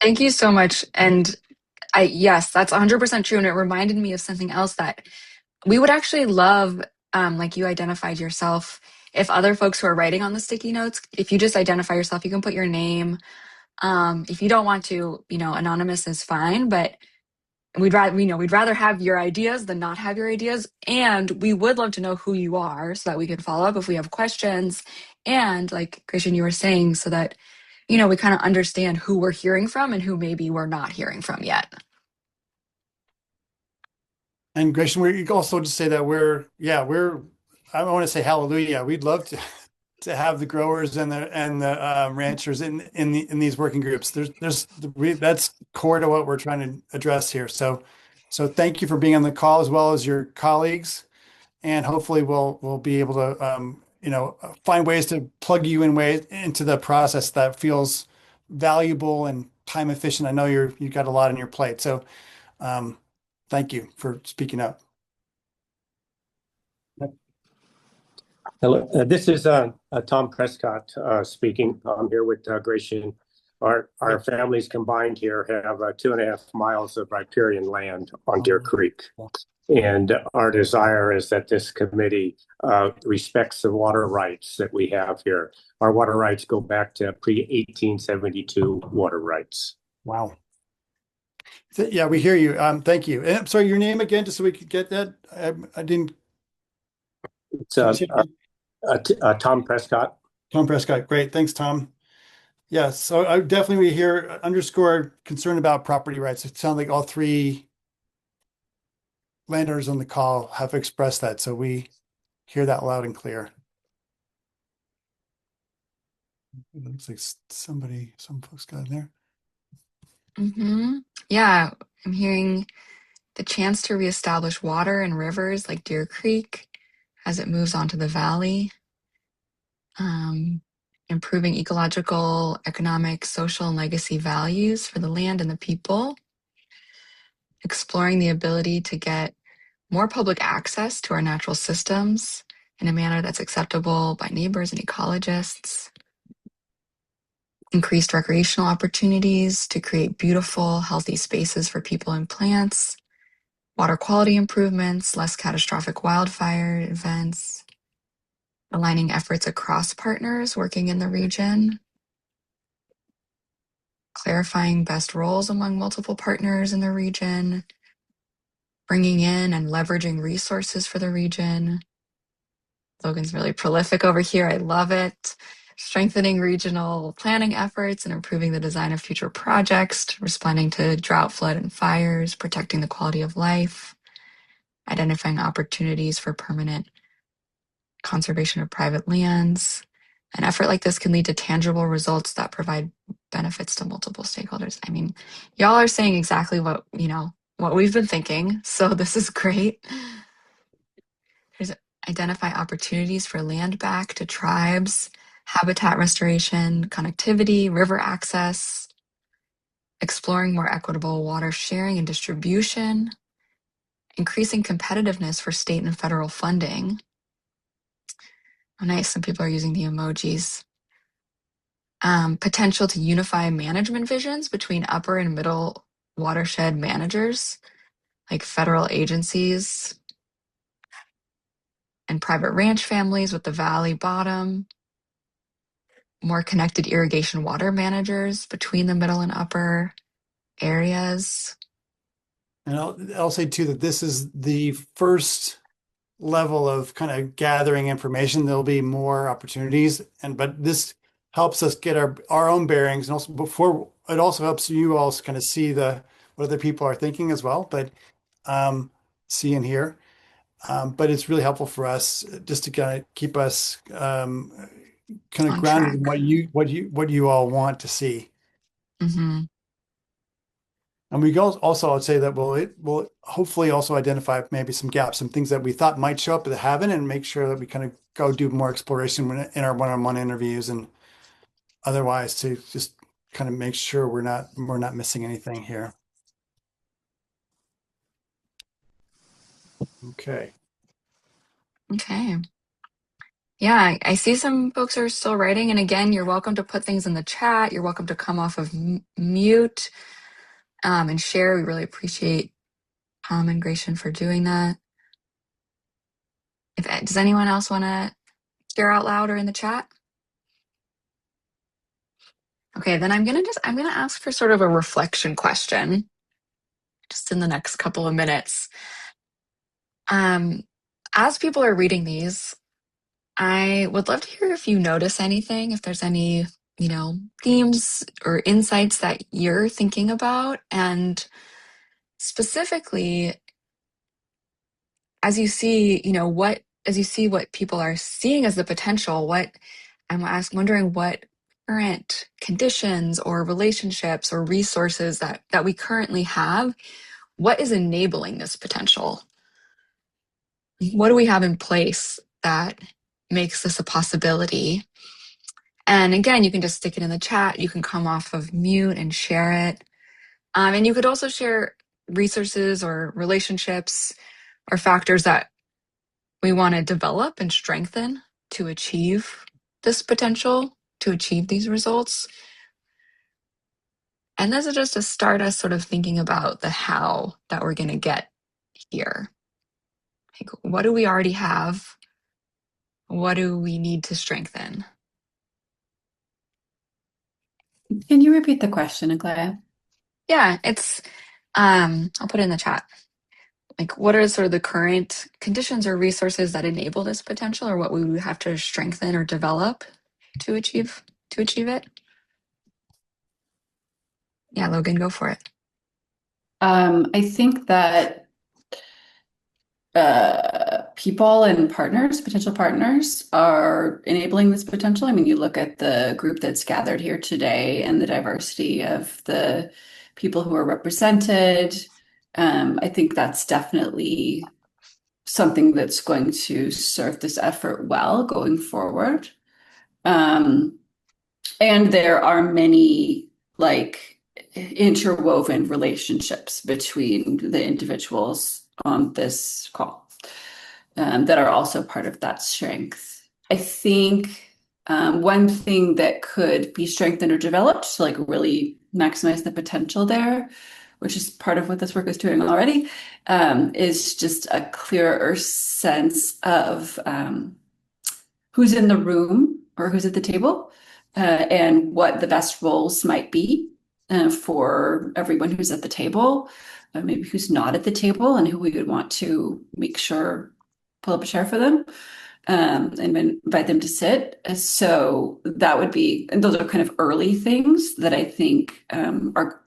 Thank you so much. And yes, that's 100% true. And it reminded me of something else that we would actually love, like you identified yourself, if other folks who are writing on the sticky notes, if you just identify yourself, you can put your name. If you don't want to, anonymous is fine, but we'd rather have your ideas than not have your ideas. And we would love to know who you are so that we can follow up if we have questions. And like Christian, you were saying, so that, we kind of understand who we're hearing from and who maybe we're not hearing from yet. And Grayson, we also just say that I want to say hallelujah. We'd love to have the growers and the ranchers in these working groups. That's core to what we're trying to address here. So thank you for being on the call, as well as your colleagues, and hopefully we'll be able to find ways to plug you into the process that feels valuable and time efficient. I know you got a lot on your plate, so thank you for speaking up. Hello, this is Tom Prescott speaking. I'm here with Grayson. Our families combined here have 2.5 miles of riparian land on Deer Creek. And our desire is that this committee respects the water rights that we have here. Our water rights go back to pre-1872 water rights. Wow. Yeah, we hear you. Thank you. And I'm sorry, your name again, just so we could get that. I didn't. It's Tom Prescott. Tom Prescott. Great. Thanks, Tom. Yeah, so I definitely hear underscore concern about property rights. It sounds like all three landowners on the call have expressed that, so we hear that loud and clear. It looks like some folks got in there. Mm-hmm. Yeah, I'm hearing the chance to reestablish water and rivers like Deer Creek as it moves onto the valley, improving ecological, economic, social, and legacy values for the land and the people, exploring the ability to get more public access to our natural systems in a manner that's acceptable by neighbors and ecologists, increased recreational opportunities to create beautiful, healthy spaces for people and plants, water quality improvements, less catastrophic wildfire events, aligning efforts across partners working in the region, clarifying best roles among multiple partners in the region, bringing in and leveraging resources for the region. Logan's really prolific over here. I love it. Strengthening regional planning efforts and improving the design of future projects, responding to drought, flood, and fires, protecting the quality of life, identifying opportunities for permanent conservation of private lands. An effort like this can lead to tangible results that provide benefits to multiple stakeholders. I mean, y'all are saying exactly what we've been thinking. So this is great. There's identify opportunities for land back to tribes, habitat restoration, connectivity, river access, exploring more equitable water sharing and distribution, increasing competitiveness for state and federal funding. Oh, nice. Some people are using the emojis. Potential to unify management visions between upper and middle watershed managers, like federal agencies and private ranch families with the valley bottom, more connected irrigation water managers between the middle and upper areas. And I'll say too that this is the first level of kind of gathering information. There'll be more opportunities, but this helps us get our own bearings, and also it also helps you all kind of see what other people are thinking as well, but see and hear. But it's really helpful for us just to kind of keep us kind of On grounded track. in what you all want to see. Mm-hmm. And we also, I'd say that we'll hopefully also identify maybe some gaps, some things that we thought might show up that haven't, and make sure that we kind of go do more exploration in our one-on-one interviews and otherwise to just kind of make sure we're not missing anything here. Okay. Okay. Yeah, I see some folks are still writing. And again, you're welcome to put things in the chat. You're welcome to come off of mute and share. We really appreciate Tom and Gratian for doing that. Does anyone else want to share out loud or in the chat? Okay, then I'm gonna ask for sort of a reflection question just in the next couple of minutes. As people are reading these, I would love to hear if you notice anything, if there's any, themes or insights that you're thinking about. And specifically, as you see, what people are seeing as the potential, wondering what current conditions or relationships or resources that we currently have, what is enabling this potential? What do we have in place that makes this a possibility? And again, you can just stick it in the chat. You can come off of mute and share it. And you could also share resources or relationships or factors that we want to develop and strengthen to achieve this potential, to achieve these results. And this is just to start us sort of thinking about the how that we're going to get here. Like, what do we already have? What do we need to strengthen? Can you repeat the question, Aglaia? Yeah, it's, I'll put it in the chat. Like, what are sort of the current conditions or resources that enable this potential, or what we would have to strengthen or develop to achieve it? Yeah, Logan, go for it. I think that people and potential partners are enabling this potential. I mean, you look at the group that's gathered here today and the diversity of the people who are represented. I think that's definitely something that's going to serve this effort well going forward. And there are many interwoven relationships between the individuals on this call that are also part of that strength. I think one thing that could be strengthened or developed to really maximize the potential there which is part of what this work is doing already, is just a clearer sense of who's in the room or who's at the table, and what the best roles might be for everyone who's at the table, maybe who's not at the table, and who we would want to make sure pull up a chair for them, and invite them to sit. So that would be, and those are kind of early things that I think are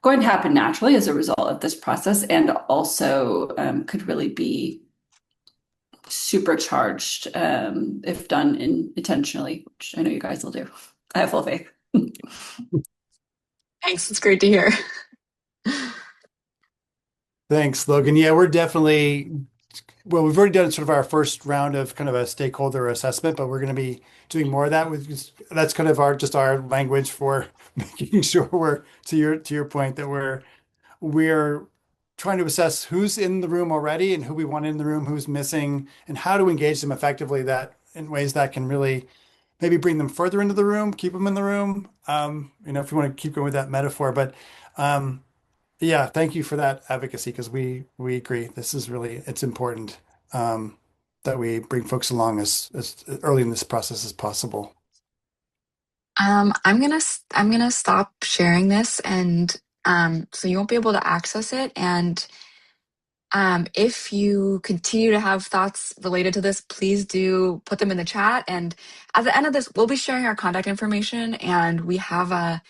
going to happen naturally as a result of this process, and also could really be supercharged if done intentionally, which I know you guys will do. I have full faith. Thanks. It's great to hear. Thanks, Logan. Yeah, we're definitely, well, we've already done sort of our first round of kind of a stakeholder assessment, but we're going to be doing more of that. That's kind of our language for making sure we're, to your point, that we're trying to assess who's in the room already and who we want in the room, who's missing, and how to engage them effectively that in ways that can really maybe bring them further into the room, keep them in the room. If you want to keep going with that metaphor, but yeah, thank you for that advocacy, because we agree. This is really, it's important that we bring folks along as early in this process as possible. I'm gonna stop sharing this, and so you won't be able to access it. And if you continue to have thoughts related to this, please do put them in the chat. And at the end of this, we'll be sharing our contact information, and we have a,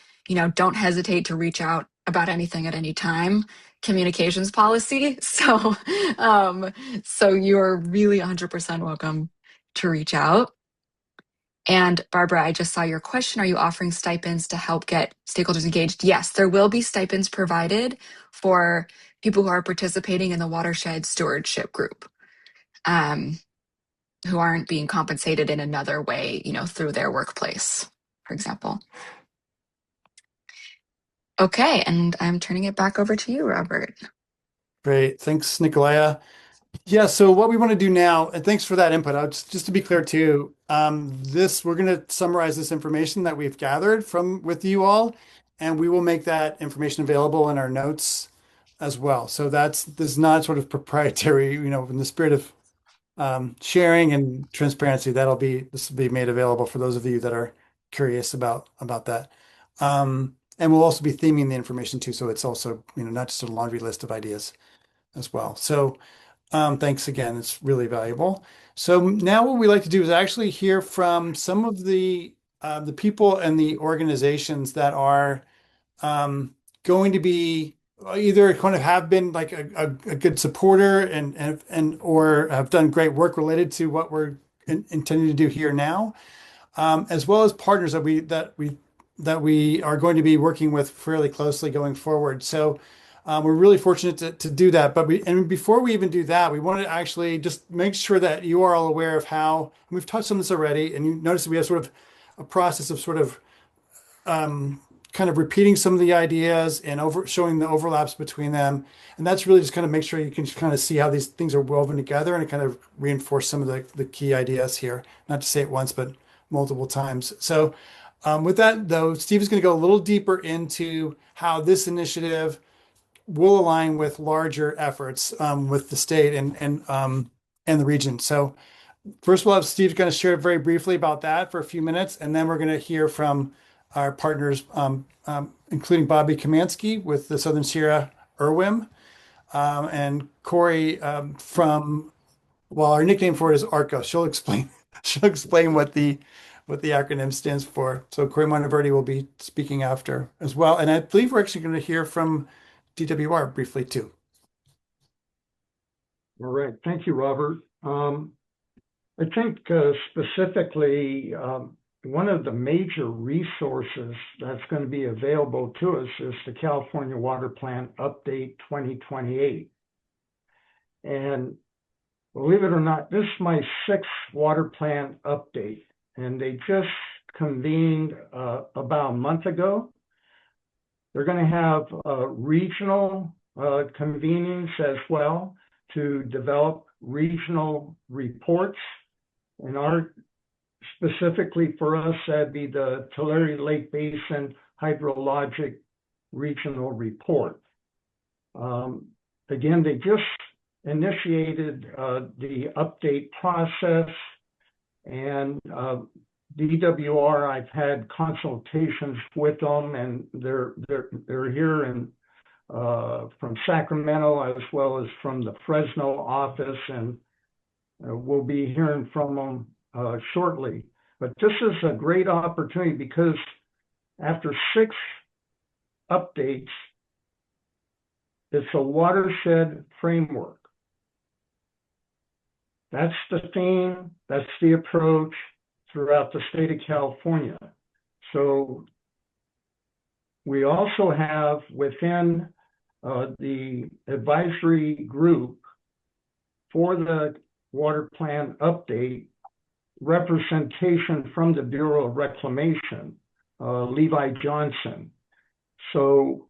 don't hesitate to reach out about anything at any time communications policy. So, so you're really 100% welcome to reach out. And Barbara, I just saw your question. Are you offering stipends to help get stakeholders engaged? Yes, there will be stipends provided for people who are participating in the Watershed Stewardship group, who aren't being compensated in another way, through their workplace, for example. Okay, and I'm turning it back over to you, Robert. Great. Thanks, Nikolaya. Yeah, so what we want to do now, and thanks for that input. Just to be clear too, we're going to summarize this information that we've gathered with you all, and we will make that information available in our notes as well. So this is not sort of proprietary, in the spirit of sharing and transparency. This will be made available for those of you that are curious about that. And we'll also be theming the information too, so it's also, not just a laundry list of ideas as well. So thanks again. It's really valuable. So now what we like to do is actually hear from some of the people and the organizations that are going to be either kind of have been like a good supporter and or have done great work related to what we're intending to do here now, as well as partners that we are going to be working with fairly closely going forward. So we're really fortunate to do that. But before we even do that, we want to actually just make sure that you are all aware of how, and we've touched on this already, and you notice that we have sort of a process of sort of kind of repeating some of the ideas and showing the overlaps between them. And that's really just kind of make sure you can just kind of see how these things are woven together and kind of reinforce some of the key ideas here. Not to say it once, but multiple times. So with that, though, Steve is going to go a little deeper into how this initiative will align with larger efforts with the state and the region. So first, we'll have Steve kind of share very briefly about that for a few minutes, and then we're going to hear from our partners, including Bobby Kamansky with the Southern Sierra IRWIM, and Corrie our nickname for it is ARCO. She'll explain what the acronym stands for. So Corrie Monteverde will be speaking after as well. And I believe we're actually going to hear from DWR briefly too. All right. Thank you, Robert. I think specifically, one of the major resources that's going to be available to us is the California Water Plan Update 2028. And believe it or not, this is my 6th water plan update, and they just convened about a month ago. They're going to have regional convenings as well to develop regional reports. And specifically for us, that'd be the Tulare Lake Basin Hydrologic Regional Report. Again, they just initiated the update process, and DWR, I've had consultations with them, and they're here from Sacramento as well as from the Fresno office, and we'll be hearing from them shortly. But this is a great opportunity because after 6 updates, it's a watershed framework. That's the theme, that's the approach throughout the state of California. So we also have within the advisory group for the water plan update representation from the Bureau of Reclamation, Levi Johnson. So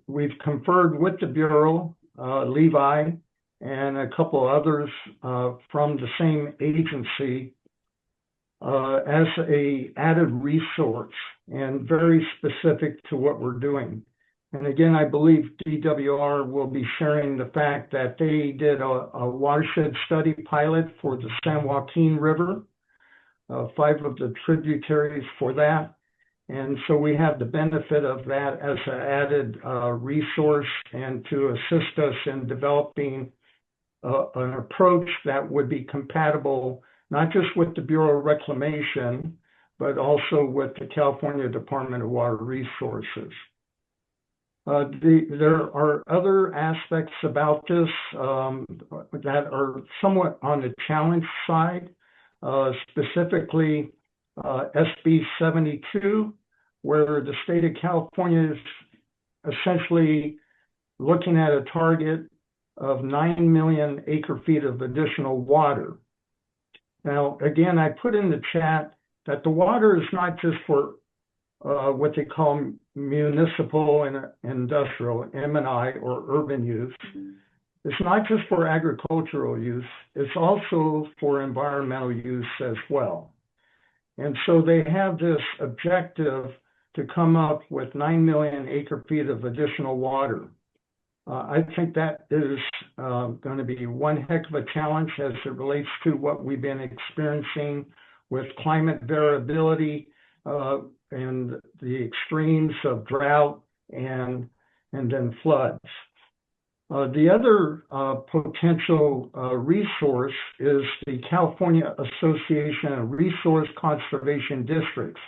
we've conferred with the Bureau, Levi, and a couple others from the same agency as a added resource and very specific to what we're doing. And again, I believe DWR will be sharing the fact that they did a watershed study pilot for the San Joaquin River, 5 of the tributaries for that. And so we have the benefit of that as an added resource and to assist us in developing an approach that would be compatible, not just with the Bureau of Reclamation, but also with the California Department of Water Resources. There are other aspects about this that are somewhat on the challenge side, specifically SB 72, where the state of California is essentially looking at a target of 9 million acre-feet of additional water. Now, again, I put in the chat that the water is not just for what they call municipal and industrial, M&I, or urban use. It's not just for agricultural use, it's also for environmental use as well. And so they have this objective to come up with 9 million acre-feet of additional water. I think that is going to be one heck of a challenge as it relates to what we've been experiencing with climate variability and the extremes of drought and then floods. The other potential resource is the California Association of Resource Conservation Districts.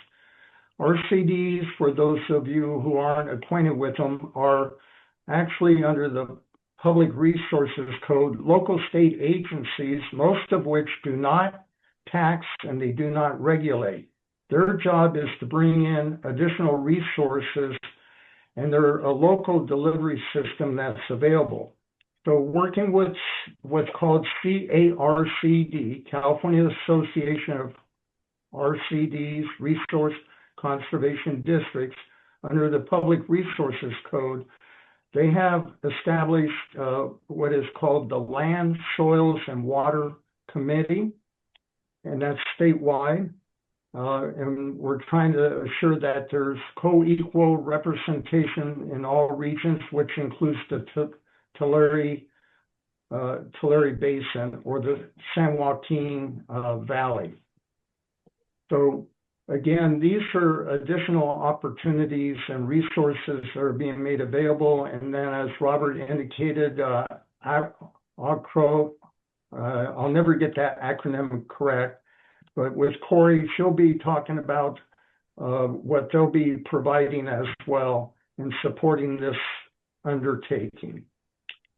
RCDs, for those of you who aren't acquainted with them, are actually under the Public Resources Code, local state agencies, most of which do not tax and they do not regulate. Their job is to bring in additional resources, and they're a local delivery system that's available. So working with what's called CARCD, California Association of RCDs, Resource Conservation Districts, under the Public Resources Code, they have established what is called the Land, Soils, and Water Committee, and that's statewide. And we're trying to assure that there's co-equal representation in all regions, which includes the Tulare Basin or the San Joaquin Valley. So again, these are additional opportunities and resources that are being made available. And then as Robert indicated, ACRO, I'll never get that acronym correct, but with Corrie, she'll be talking about what they'll be providing as well in supporting this undertaking.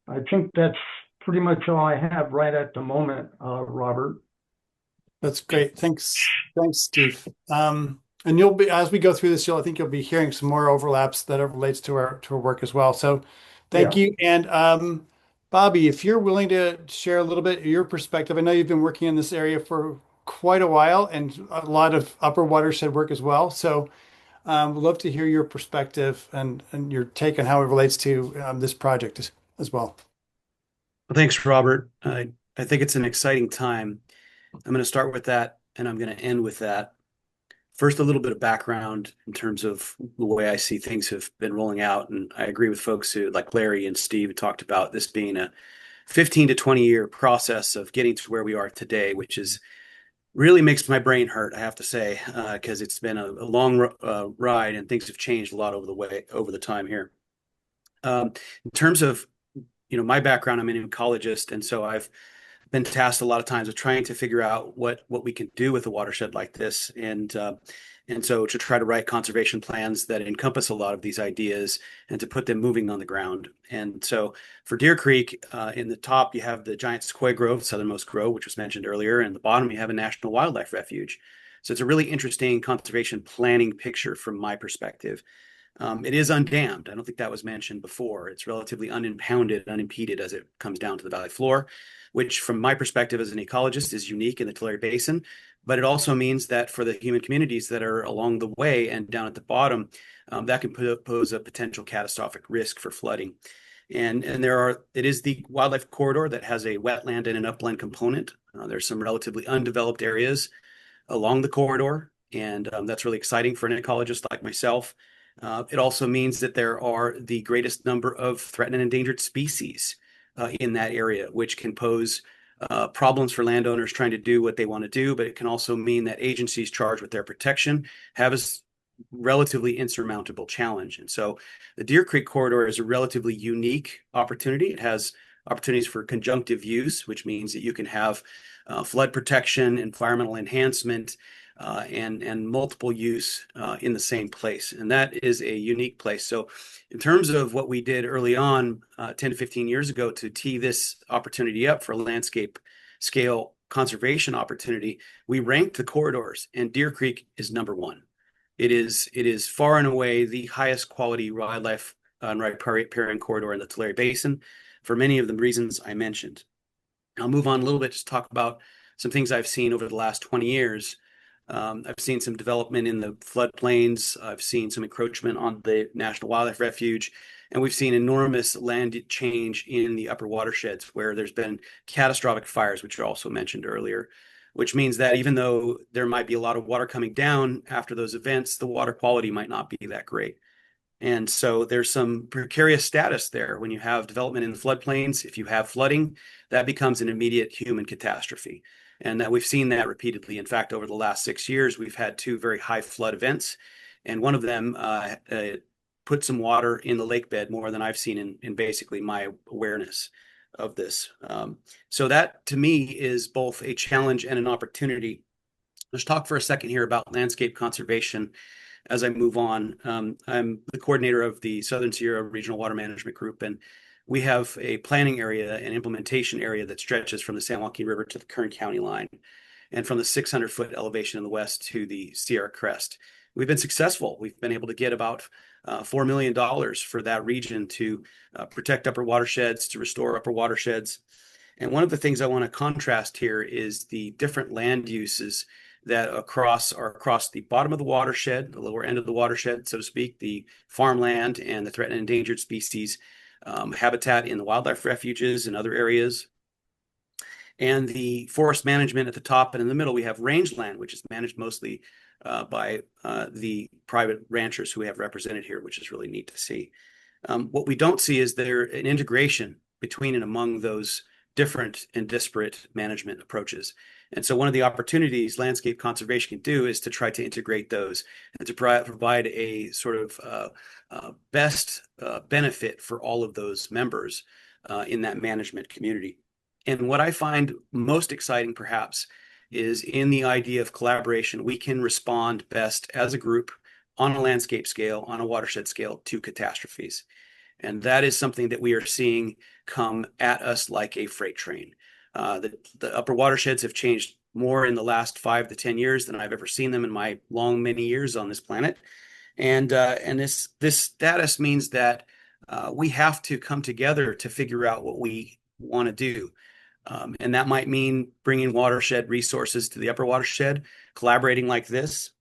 I think that's pretty much all I have right at the moment, Robert. That's great. Thanks, Steve. And you'll be, as we go through this, I think you'll be hearing some more overlaps that relates to our work as well. So thank you. And Bobby, if you're willing to share a little bit of your perspective, I know you've been working in this area for quite a while and a lot of upper watershed work as well. So we'd love to hear your perspective and your take on how it relates to this project as well. Well, thanks, Robert. I think it's an exciting time. I'm going to start with that, and I'm going to end with that. First, a little bit of background in terms of the way I see things have been rolling out. And I agree with folks who, like Larry and Steve, talked about this being a 15 to 20-year process of getting to where we are today, which is really makes my brain hurt, I have to say, because it's been a long ride and things have changed a lot over the time here. In terms of my background, I'm an ecologist, and so I've been tasked a lot of times with trying to figure out what we can do with a watershed like this, and so to try to write conservation plans that encompass a lot of these ideas and to put them moving on the ground. And so for Deer Creek, in the top you have the giant sequoia grove, southernmost grove, which was mentioned earlier, and the bottom you have a national wildlife refuge. So it's a really interesting conservation planning picture from my perspective. It is undammed. I don't think that was mentioned before. It's relatively unimpounded, unimpeded as it comes down to the valley floor, which from my perspective as an ecologist is unique in the Tulare Basin. But it also means that for the human communities that are along the way and down at the bottom, that can pose a potential catastrophic risk for flooding. And it is the wildlife corridor that has a wetland and an upland component. There's some relatively undeveloped areas along the corridor, and that's really exciting for an ecologist like myself. It also means that there are the greatest number of threatened and endangered species in that area, which can pose problems for landowners trying to do what they want to do, but it can also mean that agencies charged with their protection have a relatively insurmountable challenge. And so the Deer Creek corridor is a relatively unique opportunity. It has opportunities for conjunctive use, which means that you can have flood protection, environmental enhancement, and multiple use in the same place. And that is a unique place. So in terms of what we did early on, 10 to 15 years ago, to tee this opportunity up for a landscape scale conservation opportunity, we ranked the corridors, and Deer Creek is number one. It is far and away the highest quality wildlife and riparian corridor in the Tulare Basin for many of the reasons I mentioned. I'll move on a little bit to talk about some things I've seen over the last 20 years. I've seen some development in the floodplains. I've seen some encroachment on the National Wildlife Refuge, and we've seen enormous land change in the upper watersheds where there's been catastrophic fires, which are also mentioned earlier, which means that even though there might be a lot of water coming down after those events, the water quality might not be that great. And so there's some precarious status there when you have development in the floodplains. If you have flooding, that becomes an immediate human catastrophe. And that we've seen that repeatedly. In fact, over the last 6 years, we've had 2 very high flood events. And one of them put some water in the lake bed more than I've seen in basically my awareness of this. So that to me is both a challenge and an opportunity. Let's talk for a second here about landscape conservation as I move on. I'm the coordinator of the Southern Sierra Regional Water Management Group, and we have a planning area and implementation area that stretches from the San Joaquin River to the Kern County line and from the 600-foot elevation in the west to the Sierra Crest. We've been successful. We've been able to get about $4 million for that region to protect upper watersheds, to restore upper watersheds. And one of the things I want to contrast here is the different land uses that are across the bottom of the watershed, the lower end of the watershed, so to speak, the farmland and the threatened and endangered species habitat in the wildlife refuges and other areas. And the forest management at the top, and in the middle, we have rangeland, which is managed mostly by the private ranchers who we have represented here, which is really neat to see. What we don't see is there an integration between and among those different and disparate management approaches. And so one of the opportunities landscape conservation can do is to try to integrate those and to provide a sort of best benefit for all of those members in that management community. And what I find most exciting perhaps is in the idea of collaboration, we can respond best as a group on a landscape scale, on a watershed scale to catastrophes. And that is something that we are seeing come at us like a freight train. The upper watersheds have changed more in the last 5 to 10 years than I've ever seen them in my long many years on this planet. And this status means that we have to come together to figure out what we want to do. And that might mean bringing watershed resources to the upper watershed, collaborating like this.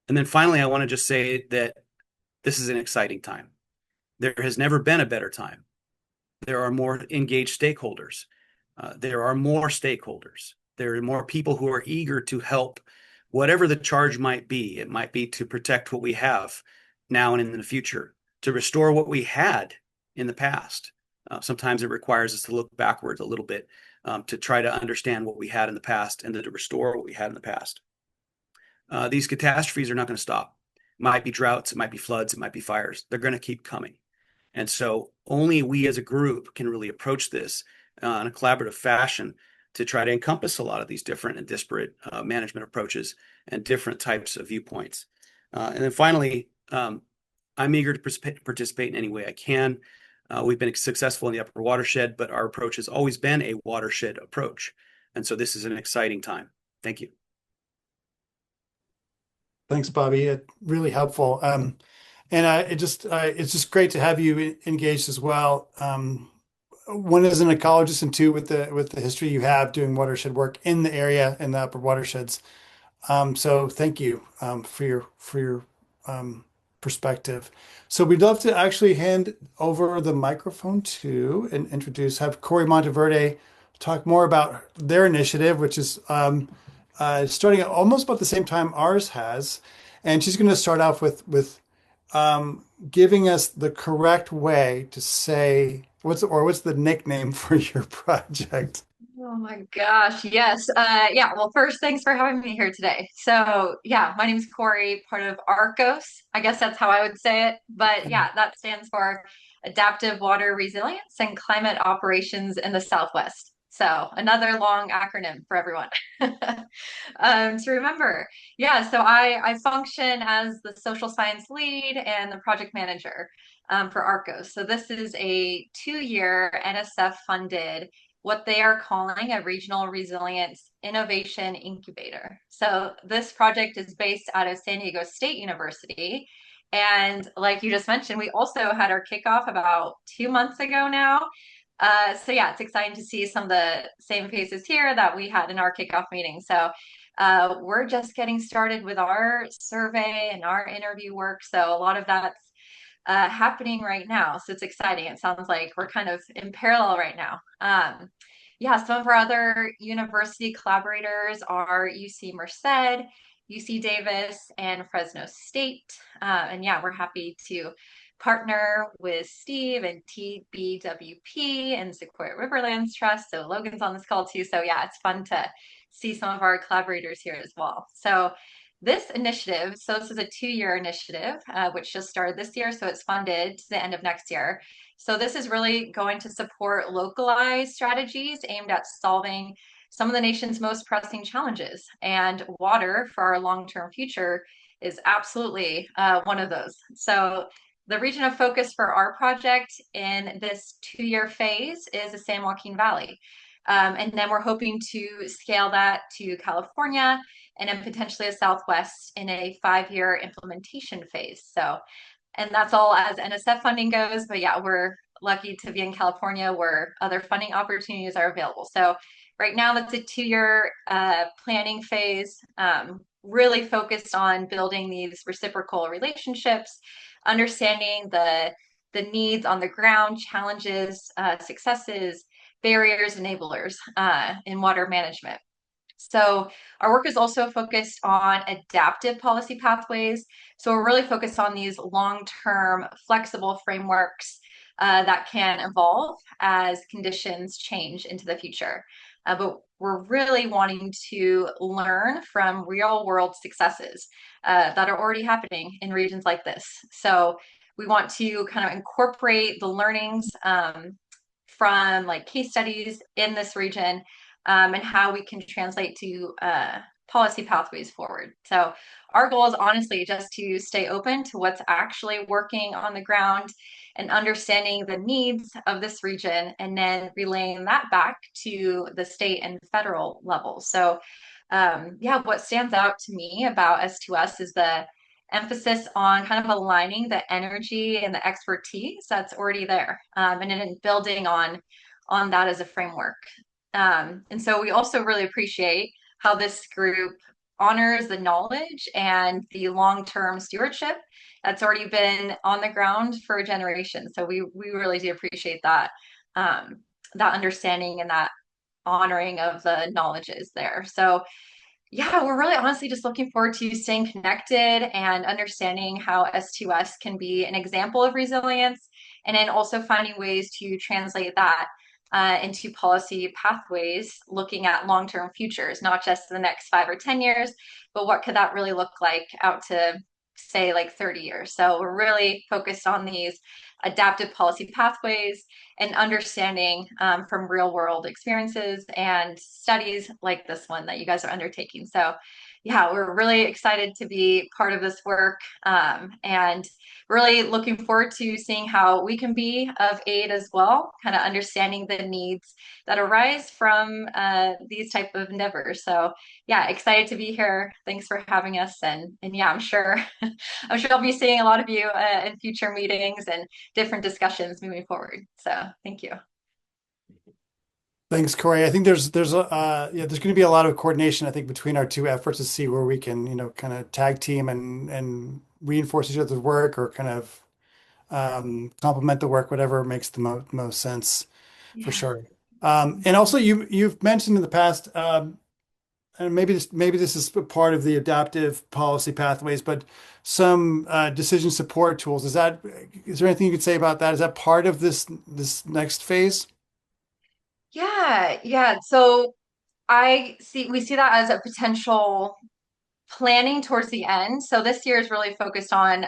And then finally, I want to just say that this is an exciting time. There has never been a better time. There are more engaged stakeholders. There are more stakeholders. There are more people who are eager to help whatever the charge might be. It might be to protect what we have now and in the future, to restore what we had in the past. Sometimes it requires us to look backwards a little bit to try to understand what we had in the past and to restore what we had in the past. These catastrophes are not going to stop. It might be droughts, it might be floods, it might be fires. They're going to keep coming. And so only we as a group can really approach this in a collaborative fashion to try to encompass a lot of these different and disparate management approaches and different types of viewpoints. And then finally, I'm eager to participate in any way I can. We've been successful in the upper watershed, but our approach has always been a watershed approach. And so this is an exciting time. Thank you. Thanks, Bobby. Really helpful. And it's just great to have you engaged as well. One as an ecologist, and two with the history you have doing watershed work in the area in the upper watersheds. So thank you for your perspective. So we'd love to actually hand over the microphone to and have Corrie Monteverde talk more about their initiative, which is starting at almost about the same time ours has, and she's going to start off with giving us the correct way to say what's the nickname for your project. Oh my gosh, yes. Yeah, well, first, thanks for having me here today. So, yeah, my name is Corrie, part of ARCOS. I guess that's how I would say it. But yeah, that stands for Adaptive Water Resilience and Climate Operations in the Southwest. So, another long acronym for everyone to remember. Yeah, so I function as the social science lead and the project manager for ARCOS. So, this is a 2-year NSF funded what they are calling a regional resilience innovation incubator. So this project is based out of San Diego State University. And like you just mentioned, we also had our kickoff about 2 months ago now. So yeah, it's exciting to see some of the same faces here that we had in our kickoff meeting. So we're just getting started with our survey and our interview work. So a lot of that's happening right now. So it's exciting. It sounds like we're kind of in parallel right now. Yeah, some of our other university collaborators are UC Merced, UC Davis, and Fresno State. And yeah, we're happy to partner with Steve and TBWP and Sequoia Riverlands Trust. So Logan's on this call too. So yeah, it's fun to see some of our collaborators here as well. So this initiative, so this is a 2-year initiative, which just started this year. So it's funded to the end of next year. So this is really going to support localized strategies aimed at solving some of the nation's most pressing challenges. And water for our long-term future is absolutely one of those. So the region of focus for our project in this 2-year phase is the San Joaquin Valley. And then we're hoping to scale that to California and then potentially the Southwest in a 5-year implementation phase. So, and that's all as NSF funding goes, but yeah, we're lucky to be in California where other funding opportunities are available. So right now that's a 2-year planning phase, really focused on building these reciprocal relationships, understanding the needs on the ground, challenges, successes, barriers, enablers in water management. So our work is also focused on adaptive policy pathways. So we're really focused on these long-term flexible frameworks that can evolve as conditions change into the future. But we're really wanting to learn from real world successes that are already happening in regions like this. So we want to kind of incorporate the learnings from like case studies in this region and how we can translate to policy pathways forward. So our goal is honestly just to stay open to what's actually working on the ground and understanding the needs of this region and then relaying that back to the state and federal level. So yeah, what stands out to me about S2S is the emphasis on kind of aligning the energy and the expertise that's already there and then building on that as a framework. And so we also really appreciate how this group honors the knowledge and the long-term stewardship that's already been on the ground for a generation. So we really do appreciate that, that understanding and that honoring of the knowledge is there. So yeah, we're really honestly just looking forward to staying connected and understanding how S2S can be an example of resilience, and then also finding ways to translate that into policy pathways, looking at long-term futures, not just the next 5 or 10 years, but what could that really look like out to say like 30 years. So we're really focused on these adaptive policy pathways and understanding from real world experiences and studies like this one that you guys are undertaking. So yeah, we're really excited to be part of this work, and really looking forward to seeing how we can be of aid as well, kind of understanding the needs that arise from these type of endeavors. So yeah, excited to be here. Thanks for having us. And yeah, I'm sure I'll be seeing a lot of you in future meetings and different discussions moving forward. So thank you. Thanks, Corey. I think there's there's going to be a lot of coordination, I think, between our two efforts to see where we can, kind of tag team and reinforce each other's work, or kind of complement the work, whatever makes the most sense, for sure. And also, you've mentioned in the past, and maybe this is a part of the adaptive policy pathways, but some decision support tools. Is there anything you could say about that? Is that part of this next phase? Yeah. So we see that as a potential planning towards the end. So this year is really focused on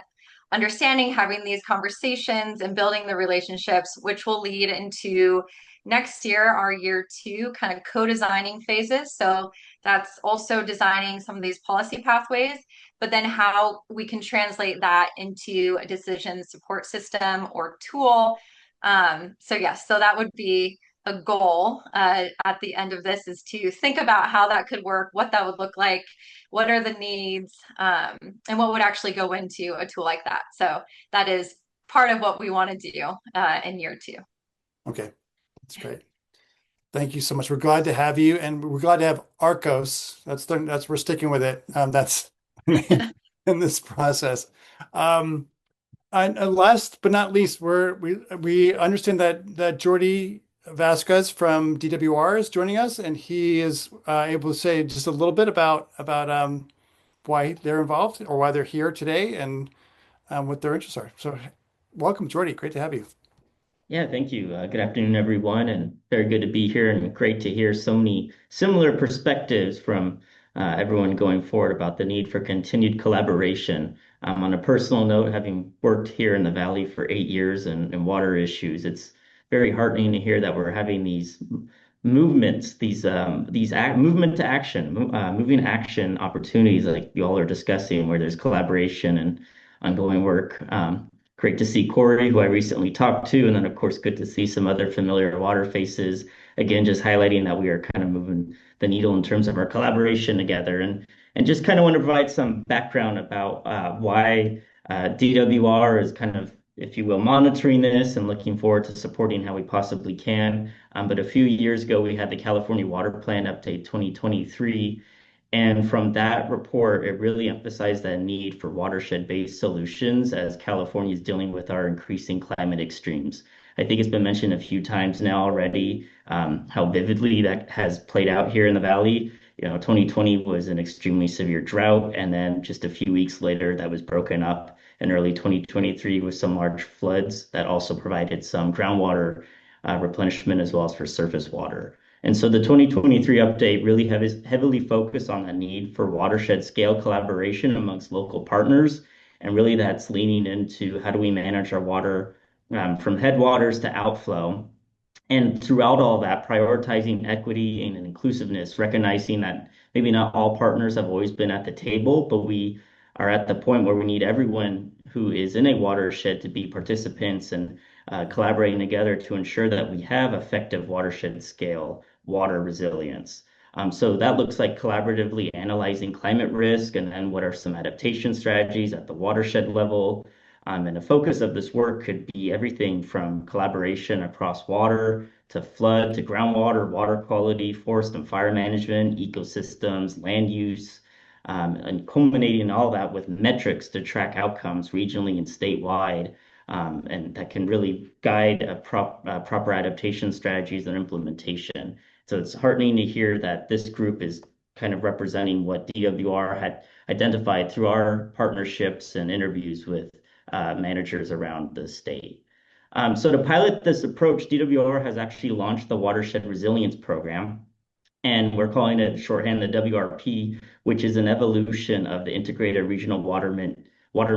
understanding, having these conversations and building the relationships, which will lead into next year, our year 2 kind of co-designing phases. So that's also designing some of these policy pathways, but then how we can translate that into a decision support system or tool. So yes, so that would be a goal at the end of this, is to think about how that could work, what that would look like, what are the needs, and what would actually go into a tool like that. So that is part of what we want to do in year 2. Okay, that's great. Thank you so much. We're glad to have you, and we're glad to have Arcos. We're sticking with it. That's in this process. And last but not least, we understand that Jordi Vasquez from DWR is joining us, and he is able to say just a little bit about why they're involved, or why they're here today, and what their interests are. So welcome, Jordi. Great to have you. Yeah, thank you. Good afternoon, everyone, and very good to be here, and great to hear so many similar perspectives from everyone going forward about the need for continued collaboration. On a personal note, having worked here in the Valley for 8 years and water issues, it's very heartening to hear that we're having these movements, movement to action, moving action opportunities like you all are discussing, where there's collaboration and ongoing work. Great to see Corrie, who I recently talked to, and then of course good to see some other familiar water faces. Again, just highlighting that we are kind of moving the needle in terms of our collaboration together, and just kind of want to provide some background about why DWR is kind of, if you will, monitoring this and looking forward to supporting how we possibly can. But a few years ago, we had the California Water Plan Update 2023. And from that report, it really emphasized that need for watershed-based solutions as California is dealing with our increasing climate extremes. I think it's been mentioned a few times now already, how vividly that has played out here in the Valley. 2020 was an extremely severe drought, and then just a few weeks later, that was broken up in early 2023 with some large floods that also provided some groundwater replenishment as well as for surface water. And so the 2023 update really heavily focused on the need for watershed scale collaboration amongst local partners. And really that's leaning into how do we manage our water from headwaters to outflow. And throughout all that, prioritizing equity and inclusiveness, recognizing that maybe not all partners have always been at the table, but we are at the point where we need everyone who is in a watershed to be participants and collaborating together to ensure that we have effective watershed scale water resilience. So that looks like collaboratively analyzing climate risk, and then what are some adaptation strategies at the watershed level. And the focus of this work could be everything from collaboration across water to flood to groundwater, water quality, forest and fire management, ecosystems, land use, and culminating all that with metrics to track outcomes regionally and statewide. And that can really guide proper adaptation strategies and implementation. So it's heartening to hear that this group is kind of representing what DWR had identified through our partnerships and interviews with managers around the state. So to pilot this approach, DWR has actually launched the Watershed Resilience Program, and we're calling it shorthand the WRP, which is an evolution of the integrated regional water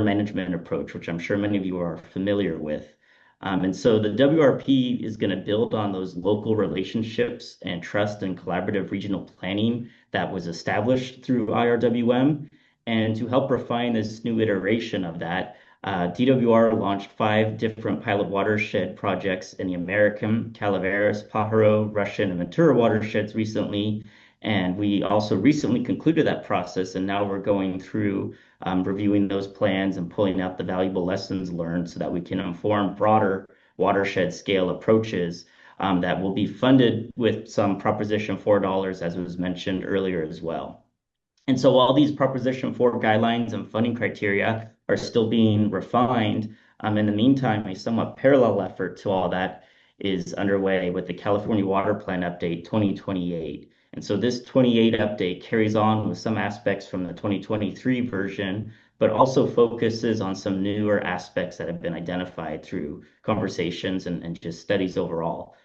management approach, which I'm sure many of you are familiar with. And so the WRP is going to build on those local relationships and trust and collaborative regional planning that was established through IRWM. And to help refine this new iteration of that, DWR launched 5 different pilot watershed projects in the American, Calaveras, Pajaro, Russian, and Ventura watersheds recently. And we also recently concluded that process, and now we're going through reviewing those plans and pulling out the valuable lessons learned so that we can inform broader watershed scale approaches that will be funded with some Proposition 4 dollars, as was mentioned earlier as well. And so while these Proposition 4 guidelines and funding criteria are still being refined, in the meantime, a somewhat parallel effort to all that is underway with the California Water Plan Update 2028. And so this 28 update carries on with some aspects from the 2023 version, but also focuses on some newer aspects that have been identified through conversations and just studies overall.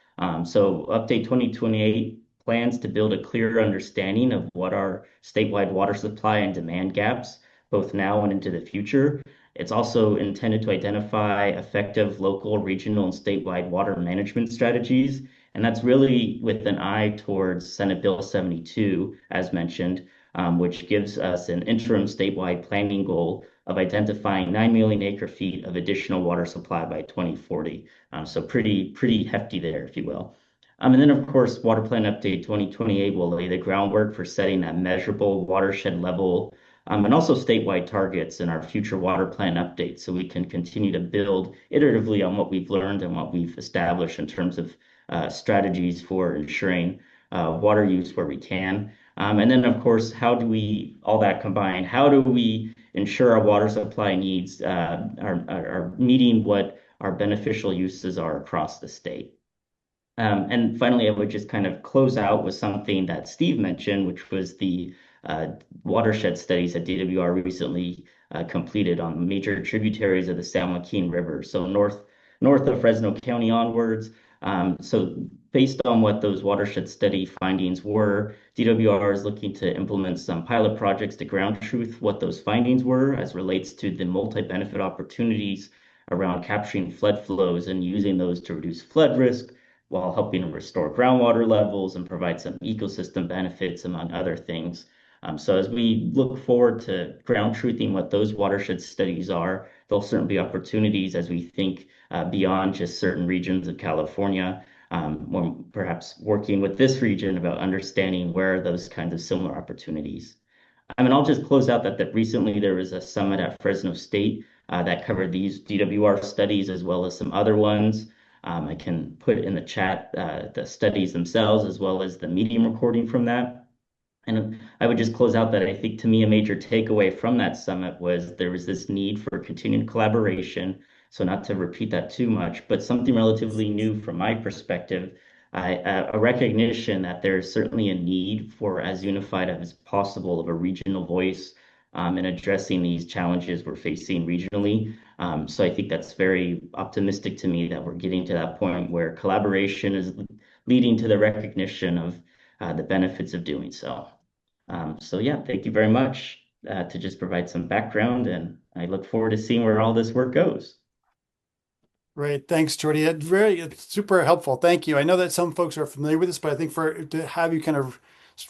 So Update 2028 plans to build a clearer understanding of what are statewide water supply and demand gaps, both now and into the future. It's also intended to identify effective local, regional, and statewide water management strategies. And that's really with an eye towards Senate Bill 72, as mentioned, which gives us an interim statewide planning goal of identifying 9 million acre feet of additional water supply by 2040. So pretty hefty there, if you will. And then, of course, Water Plan Update 2028 will lay the groundwork for setting that measurable watershed level and also statewide targets in our future water plan updates so we can continue to build iteratively on what we've learned and what we've established in terms of strategies for ensuring water use where we can. And then, of course, how do we, all that combined, how do we ensure our water supply needs are meeting what our beneficial uses are across the state? And finally, I would just kind of close out with something that Steve mentioned, which was the watershed studies that DWR recently completed on major tributaries of the San Joaquin River. So north of Fresno County onwards. So based on what those watershed study findings were, DWR is looking to implement some pilot projects to ground truth what those findings were as relates to the multi-benefit opportunities around capturing flood flows and using those to reduce flood risk while helping to restore groundwater levels and provide some ecosystem benefits, among other things. So as we look forward to ground truthing what those watershed studies are, there'll certainly be opportunities as we think beyond just certain regions of California, when perhaps working with this region about understanding where are those kinds of similar opportunities. I'll just close out that recently there was a summit at Fresno State that covered these DWR studies as well as some other ones. I can put in the chat the studies themselves as well as the medium recording from that. And I would just close out that I think to me a major takeaway from that summit was there was this need for continued collaboration. So not to repeat that too much, but something relatively new from my perspective, a recognition that there's certainly a need for as unified as possible of a regional voice in addressing these challenges we're facing regionally. So I think that's very optimistic to me that we're getting to that point where collaboration is leading to the recognition of the benefits of doing so. So yeah, thank you very much to just provide some background, and I look forward to seeing where all this work goes. Great, thanks, Jordi. It's super helpful. Thank you. I know that some folks are familiar with this, but I think to have you kind of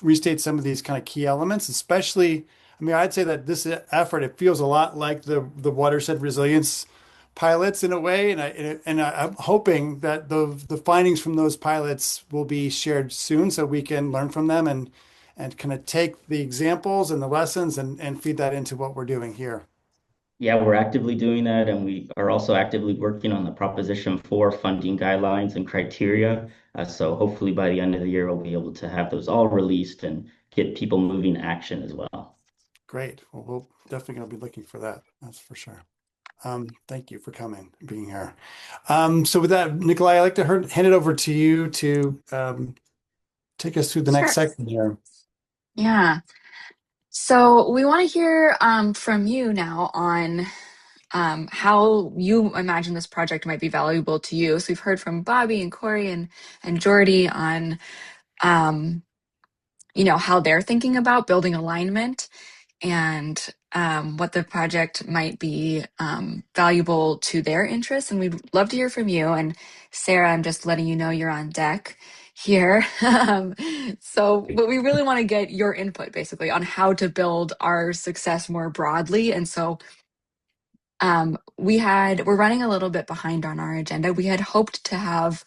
restate some of these kind of key elements, especially, I'd say that this effort, it feels a lot like the watershed resilience pilots in a way, and I'm hoping that the findings from those pilots will be shared soon so we can learn from them and kind of take the examples and the lessons and feed that into what we're doing here. Yeah, we're actively doing that, and we are also actively working on the Proposition 4 funding guidelines and criteria. So hopefully by the end of the year, we'll be able to have those all released and get people moving action as well. Great. Well, we'll definitely going to be looking for that. That's for sure. Thank you for coming and being here. So with that, Nikolai, I'd like to hand it over to you to take us through the next section here. Yeah. So we want to hear from you now on how you imagine this project might be valuable to you. So we've heard from Bobby and Corrie and Jordi on how they're thinking about building alignment and what the project might be valuable to their interests. And we'd love to hear from you. And Sarah, I'm just letting you know you're on deck here. But we really want to get your input basically on how to build our success more broadly. And so we're running a little bit behind on our agenda. We had hoped to have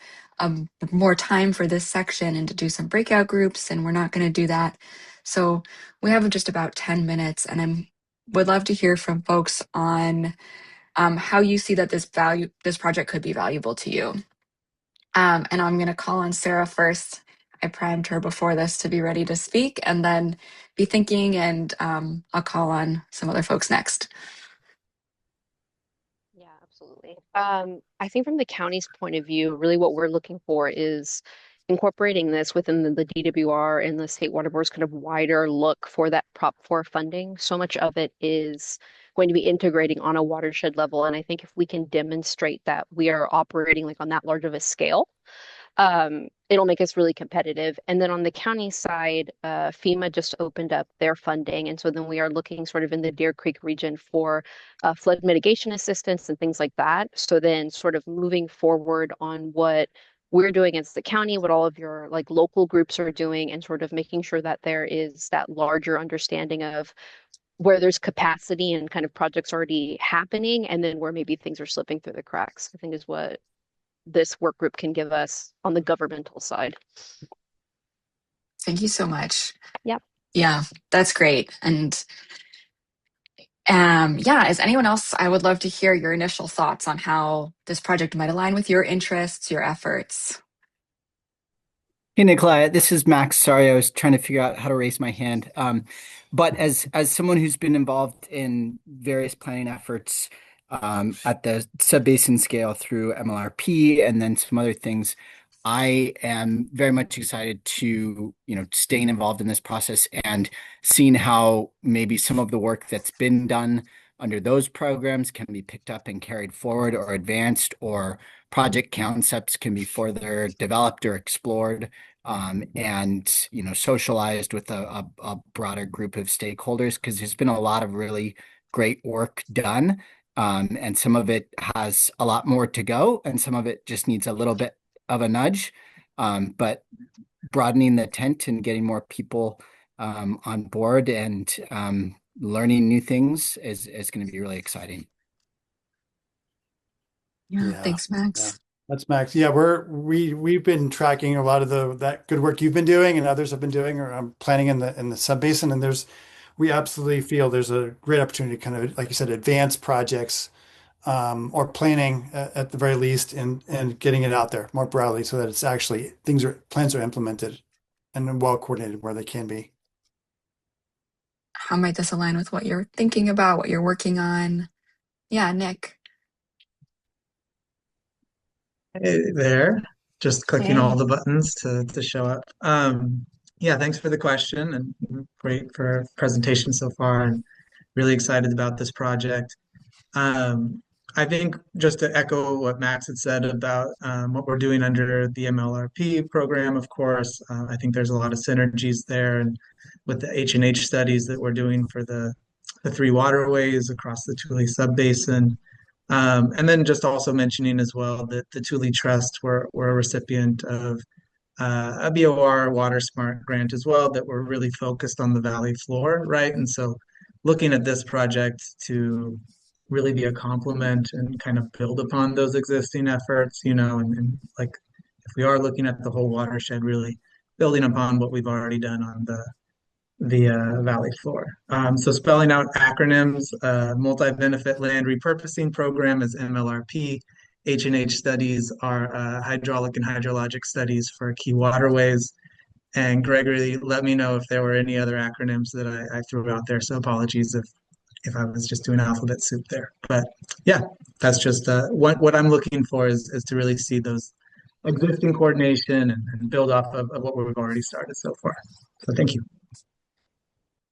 more time for this section and to do some breakout groups, and we're not going to do that. So we have just about 10 minutes, and I would love to hear from folks on how you see that this project could be valuable to you. And I'm going to call on Sarah first. I primed her before this to be ready to speak, and then be thinking, and I'll call on some other folks next. Yeah, absolutely. I think from the county's point of view, really what we're looking for is incorporating this within the DWR and the State Water Board's kind of wider look for that Prop 4 funding. So much of it is going to be integrating on a watershed level. And I think if we can demonstrate that we are operating like on that large of a scale, it'll make us really competitive. And then on the county side, FEMA just opened up their funding. And so then we are looking sort of in the Deer Creek region for flood mitigation assistance and things like that. So then sort of moving forward on what we're doing as the county, what all of your like local groups are doing, and sort of making sure that there is that larger understanding of where there's capacity and kind of projects already happening, and then where maybe things are slipping through the cracks, I think is what this work group can give us on the governmental side. Thank you so much. Yep. Yeah, that's great. And as anyone else, I would love to hear your initial thoughts on how this project might align with your interests, your efforts. Hey, Nikolai, this is Max. Sorry, I was trying to figure out how to raise my hand. But as someone who's been involved in various planning efforts at the sub-basin scale through MLRP and then some other things, I am very much excited to, staying involved in this process and seeing how maybe some of the work that's been done under those programs can be picked up and carried forward or advanced, or project concepts can be further developed or explored and socialized with a broader group of stakeholders, because there's been a lot of really great work done. And some of it has a lot more to go, and some of it just needs a little bit of a nudge. But broadening the tent and getting more people on board and learning new things is going to be really exciting. Yeah, thanks, Max. Yeah. That's Max. Yeah, we've been tracking a lot of that good work you've been doing and others have been doing, or planning in the sub-basin, and we absolutely feel there's a great opportunity to kind of, like you said, advance projects or planning at the very least, and getting it out there more broadly so that it's actually plans are implemented and well coordinated where they can be. How might this align with what you're thinking about, what you're working on? Yeah, Nick. Hey there, just clicking all the buttons to show up. Yeah, thanks for the question, and great for presentation so far, and really excited about this project. I think just to echo what Max had said about what we're doing under the MLRP program, of course, I think there's a lot of synergies there, and with the H&H studies that we're doing for the three waterways across the Tule subbasin. And then just also mentioning as well that the Tule Trust were a recipient of a BOR Water Smart grant as well, that were really focused on the valley floor, right? And so looking at this project to really be a complement and kind of build upon those existing efforts, and like if we are looking at the whole watershed, really building upon what we've already done on the valley floor. So spelling out acronyms, Multi-Benefit Land Repurposing Program is MLRP. H&H studies are hydraulic and hydrologic studies for key waterways. And Gregory, let me know if there were any other acronyms that I threw out there. So apologies if I was just doing alphabet soup there. But yeah, that's just what I'm looking for is to really see those existing coordination and build off of what we've already started so far. So thank you.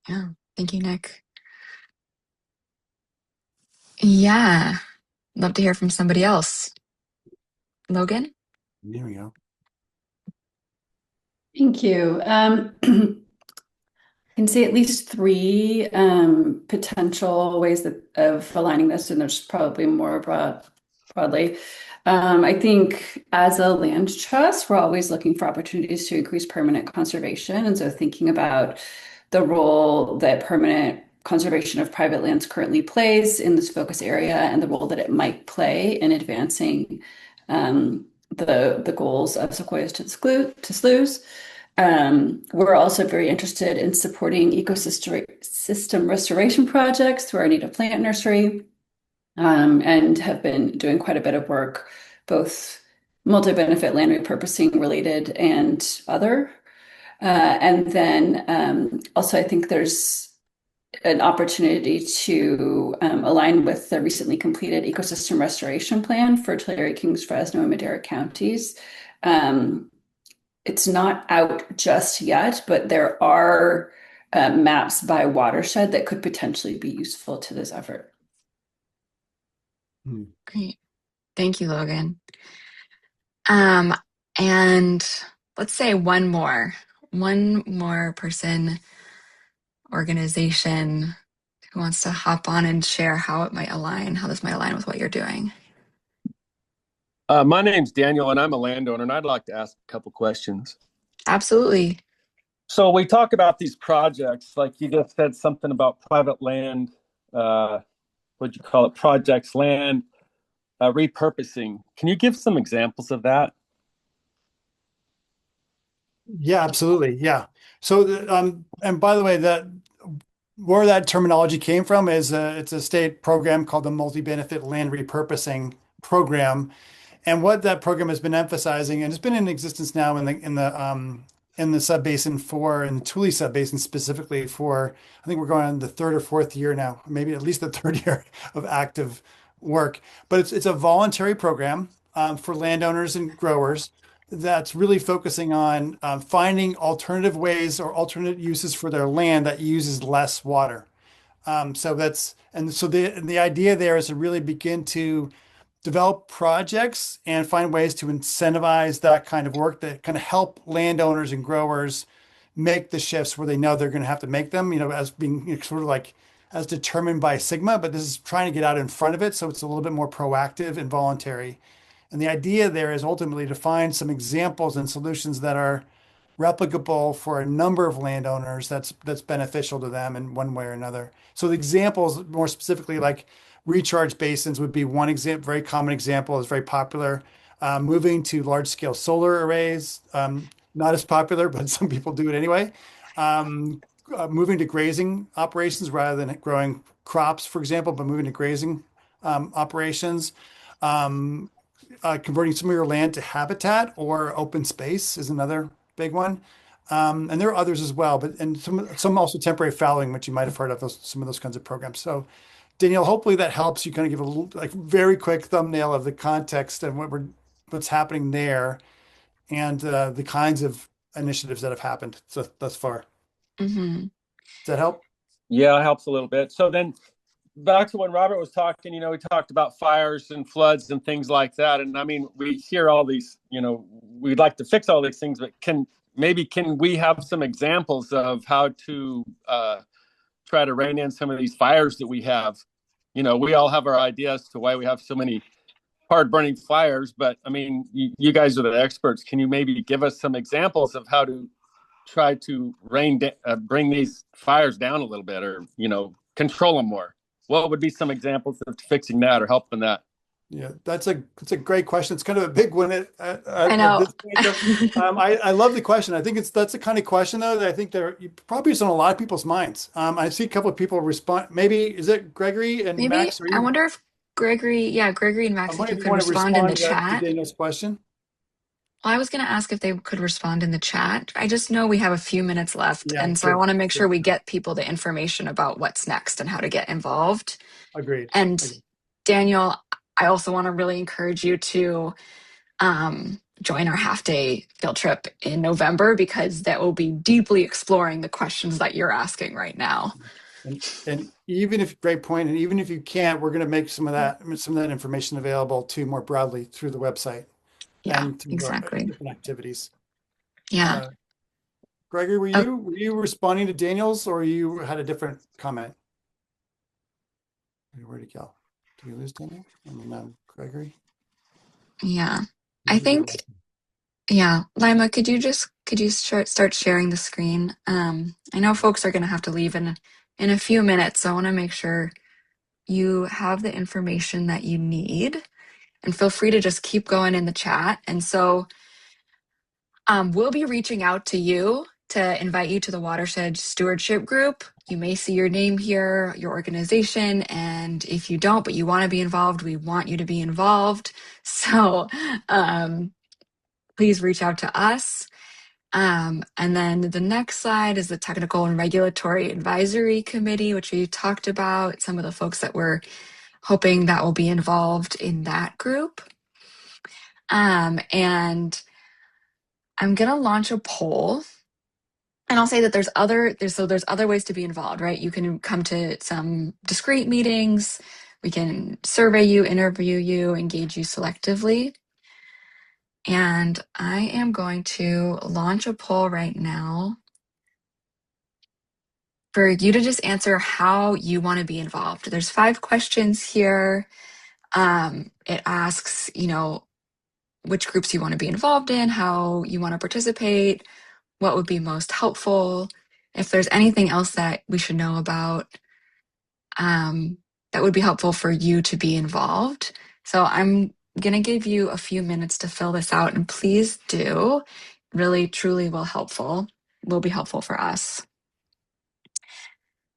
Yeah. Thank you, Nick. Yeah. Love to hear from somebody else. Logan? There we go. Thank you. I can see at least three potential ways of aligning this, and there's probably more broadly. I think as a land trust, we're always looking for opportunities to increase permanent conservation. And so thinking about the role that permanent conservation of private lands currently plays in this focus area and the role that it might play in advancing the goals of Sequoias to Sloughs. We're also very interested in supporting ecosystem restoration projects through our native plant nursery, and have been doing quite a bit of work, both multi-benefit land repurposing related and other. And then also I think there's an opportunity to align with the recently completed ecosystem restoration plan for Tulare, Kings, Fresno, and Madera counties. It's not out just yet, but there are maps by Watershed that could potentially be useful to this effort. Great. Thank you, Logan. And let's say one more person, organization who wants to hop on and share how this might align with what you're doing. My name's Daniel, and I'm a landowner, and I'd like to ask a couple questions. Absolutely. So we talk about these projects, like you just said something about private land, what'd you call it, projects, land, repurposing. Can you give some examples of that? Yeah, absolutely. Yeah. So, and by the way, where that terminology came from is it's a state program called the Multi-Benefit Land Repurposing Program. And what that program has been emphasizing, and it's been in existence now in the sub-basin in the Tule sub-basin specifically for, I think we're going on the third or fourth year now, maybe at least the third year of active work. But it's a voluntary program for landowners and growers that's really focusing on finding alternative ways or alternate uses for their land that uses less water. So the idea there is to really begin to develop projects and find ways to incentivize that kind of work that kind of help landowners and growers make the shifts where they know they're going to have to make them, as being sort of like as determined by Sigma, but this is trying to get out in front of it. So it's a little bit more proactive and voluntary. And the idea there is ultimately to find some examples and solutions that are replicable for a number of landowners that's beneficial to them in one way or another. So the examples, more specifically, like recharge basins would be one example, very common example, is very popular. Moving to large scale solar arrays, not as popular, but some people do it anyway. Moving to grazing operations rather than growing crops, for example, but moving to grazing operations. Converting some of your land to habitat or open space is another big one. And there are others as well, and some also temporary fallowing, which you might have heard of some of those kinds of programs. So Danielle, hopefully that helps you kind of give a little, very quick thumbnail of the context and what's happening there and the kinds of initiatives that have happened thus far. Mm-hmm. Does that help? Yeah, it helps a little bit. So then back to when Robert was talking, he talked about fires and floods and things like that. And I mean, we hear all these, we'd like to fix all these things, but can we have some examples of how to try to rein in some of these fires that we have? We all have our ideas to why we have so many hard burning fires, but I mean, you guys are the experts. Can you maybe give us some examples of how to try to bring these fires down a little bit, or, control them more? What would be some examples of fixing that or helping that? Yeah, that's a great question. It's kind of a big one. I know. I love the question. I think that's the kind of question though that I think probably is on a lot of people's minds. I see a couple of people respond. Maybe is it Gregory and Max? I wonder if Gregory and Max, if you could respond in the chat. To Daniel's question. Well, I was going to ask if they could respond in the chat. I just know we have a few minutes left, and so sure. I want to make sure we get people the information about what's next and how to get involved. Agreed. And Daniel, I also want to really encourage you to join our half-day field trip in November, because that will be deeply exploring the questions that you're asking right now. And even if, great point, and even if you can't, we're going to make some of that information available too more broadly through the website. Yeah, and through exactly. different activities. Yeah. Gregory, were you responding to Daniel's, or you had a different comment? Where'd he go? Did we lose Daniel? And then Gregory? Yeah. I think, yeah, Lima, could you start sharing the screen? I know folks are going to have to leave in a few minutes, so I want to make sure you have the information that you need, and feel free to just keep going in the chat. And so we'll be reaching out to you to invite you to the Watershed Stewardship group. You may see your name here, your organization, and if you don't, but you want to be involved, we want you to be involved. So please reach out to us. And then the next slide is the Technical and Regulatory Advisory Committee, which we talked about, some of the folks that we're hoping that will be involved in that group. And I'm going to launch a poll. And I'll say that there's other ways to be involved, right? You can come to some discrete meetings. We can survey you, interview you, engage you selectively. And I am going to launch a poll right now for you to just answer how you want to be involved. There's 5 questions here. It asks, which groups you want to be involved in, how you want to participate, what would be most helpful, if there's anything else that we should know about that would be helpful for you to be involved. So I'm going to give you a few minutes to fill this out, and please do. Really, truly will be helpful for us.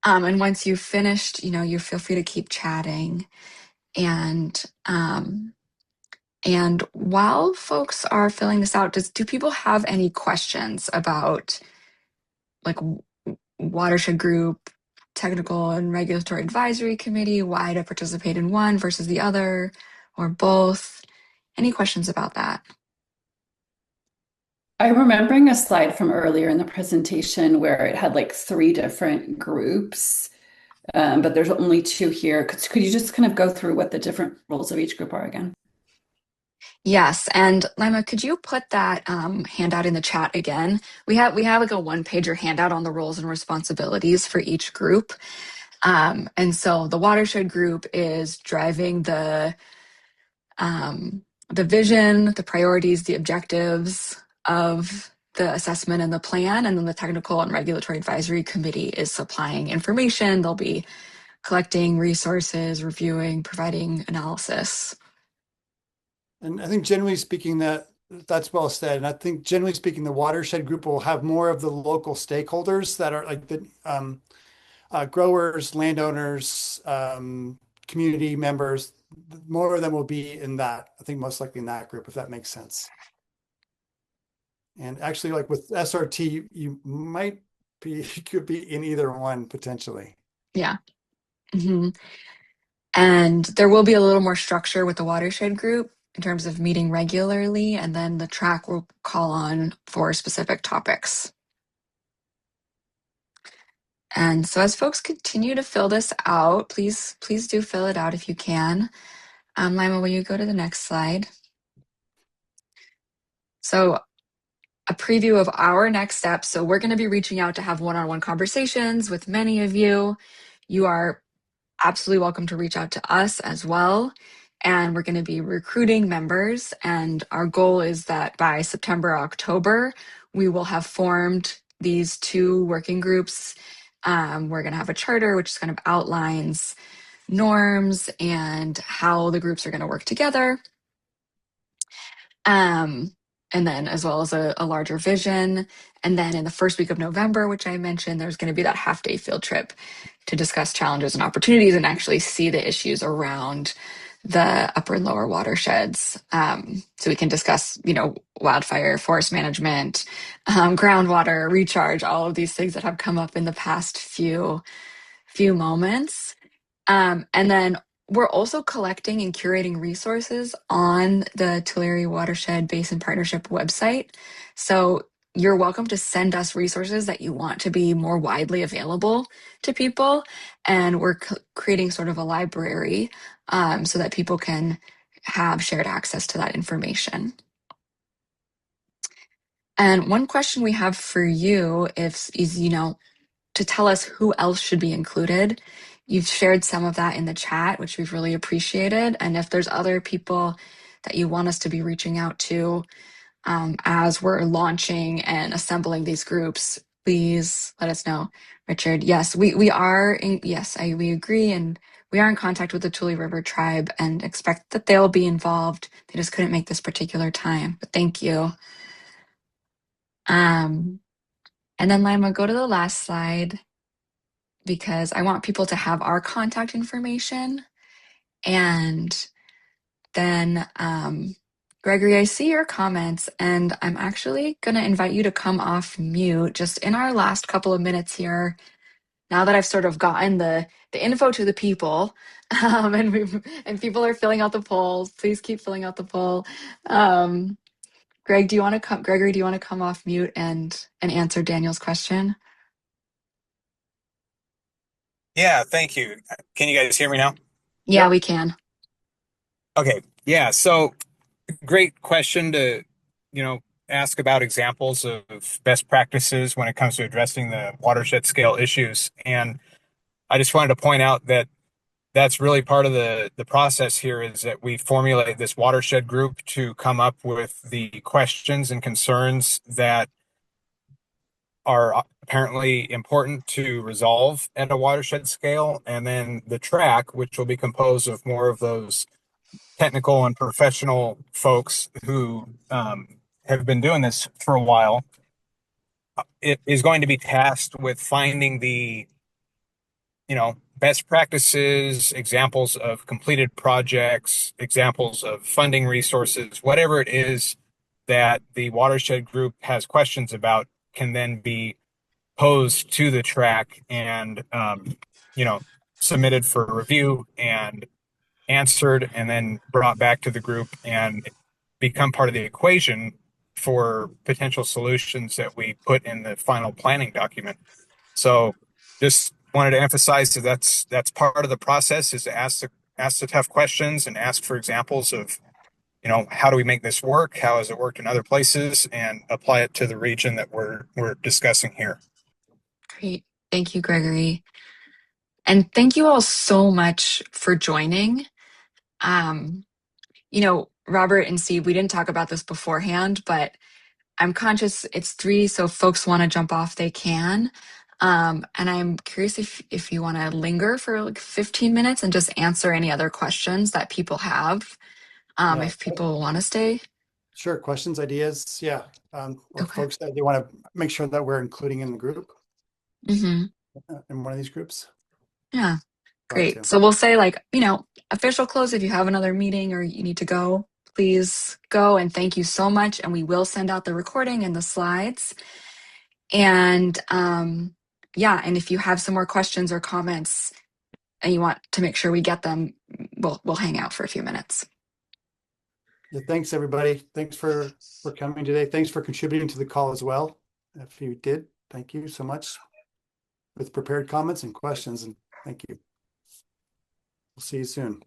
And once you've finished, you feel free to keep chatting. And while folks are filling this out, do people have any questions about like Watershed Group, Technical and Regulatory Advisory Committee, why to participate in one versus the other, or both? Any questions about that? I'm remembering a slide from earlier in the presentation where it had like 3 different groups, but there's only 2 here. Could you just kind of go through what the different roles of each group are again? Yes, and Lima, could you put that handout in the chat again? We have like a 1-pager handout on the roles and responsibilities for each group. And so the Watershed Group is driving the vision, the priorities, the objectives of the assessment and the plan, and then the Technical and Regulatory Advisory Committee is supplying information. They'll be collecting resources, reviewing, providing analysis. And I think generally speaking that's well said. And I think generally speaking, the Watershed Group will have more of the local stakeholders that are like the growers, landowners, community members. More of them will be in that, I think most likely in that group, if that makes sense. And actually, like with SRT, you could be in either one potentially. Yeah. Mm-hmm. And there will be a little more structure with the Watershed Group in terms of meeting regularly, and then the track will call on for specific topics. And so as folks continue to fill this out, please do fill it out if you can. Lima, will you go to the next slide? So a preview of our next steps. So we're going to be reaching out to have one-on-one conversations with many of you. You are absolutely welcome to reach out to us as well. And we're going to be recruiting members. And our goal is that by September, October, we will have formed these 2 working groups. We're going to have a charter, which kind of outlines norms and how the groups are going to work together. And then as well as a larger vision. And then in the first week of November, which I mentioned, there's going to be that half-day field trip to discuss challenges and opportunities and actually see the issues around the upper and lower watersheds. So we can discuss, wildfire, forest management, groundwater, recharge, all of these things that have come up in the past few moments. And then we're also collecting and curating resources on the Tulare Watershed Basin Partnership website. So you're welcome to send us resources that you want to be more widely available to people. And we're creating sort of a library so that people can have shared access to that information. And one question we have for you is, to tell us who else should be included. You've shared some of that in the chat, which we've really appreciated. And if there's other people that you want us to be reaching out to as we're launching and assembling these groups, please let us know. Richard, yes, we are, we agree. And we are in contact with the Tule River tribe and expect that they'll be involved. They just couldn't make this particular time, but thank you. And then Lima, go to the last slide because I want people to have our contact information. And then, Gregory, I see your comments and I'm actually going to invite you to come off mute just in our last couple of minutes here. Now that I've sort of gotten the info to the people and people are filling out the polls, please keep filling out the poll. Gregory, do you want to come off mute and answer Daniel's question? Yeah, thank you. Can you guys hear me now? Yeah, we can. Okay. Yeah. So great question to, ask about examples of best practices when it comes to addressing the watershed scale issues. And I just wanted to point out that that's really part of the process here is that we formulate this watershed group to come up with the questions and concerns that are apparently important to resolve at a watershed scale. And then the track, which will be composed of more of those technical and professional folks who have been doing this for a while, it is going to be tasked with finding the best practices, examples of completed projects, examples of funding resources, whatever it is that the watershed group has questions about can then be posed to the track and submitted for review and answered and then brought back to the group and become part of the equation for potential solutions that we put in the final planning document. So just wanted to emphasize that that's part of the process is to ask the tough questions and ask for examples of, how do we make this work? How has it worked in other places and apply it to the region that we're discussing here. Great. Thank you, Gregory. And thank you all so much for joining. Robert and Steve, we didn't talk about this beforehand, but I'm conscious it's 3, so folks want to jump off, they can. And I'm curious if you want to linger for like 15 minutes and just answer any other questions that people have, if people want to stay. Sure. Questions, ideas. Yeah. Or Okay. folks that you want to make sure that we're including in the group, in one of these groups. Yeah. Great. So we'll say official close. If you have another meeting or you need to go, please go. And thank you so much. And we will send out the recording and the slides. And and if you have some more questions or comments and you want to make sure we get them, we'll hang out for a few minutes. Yeah, thanks everybody. Thanks for coming today. Thanks for contributing to the call as well. If you did, thank you so much with prepared comments and questions. And thank you. We'll see you soon.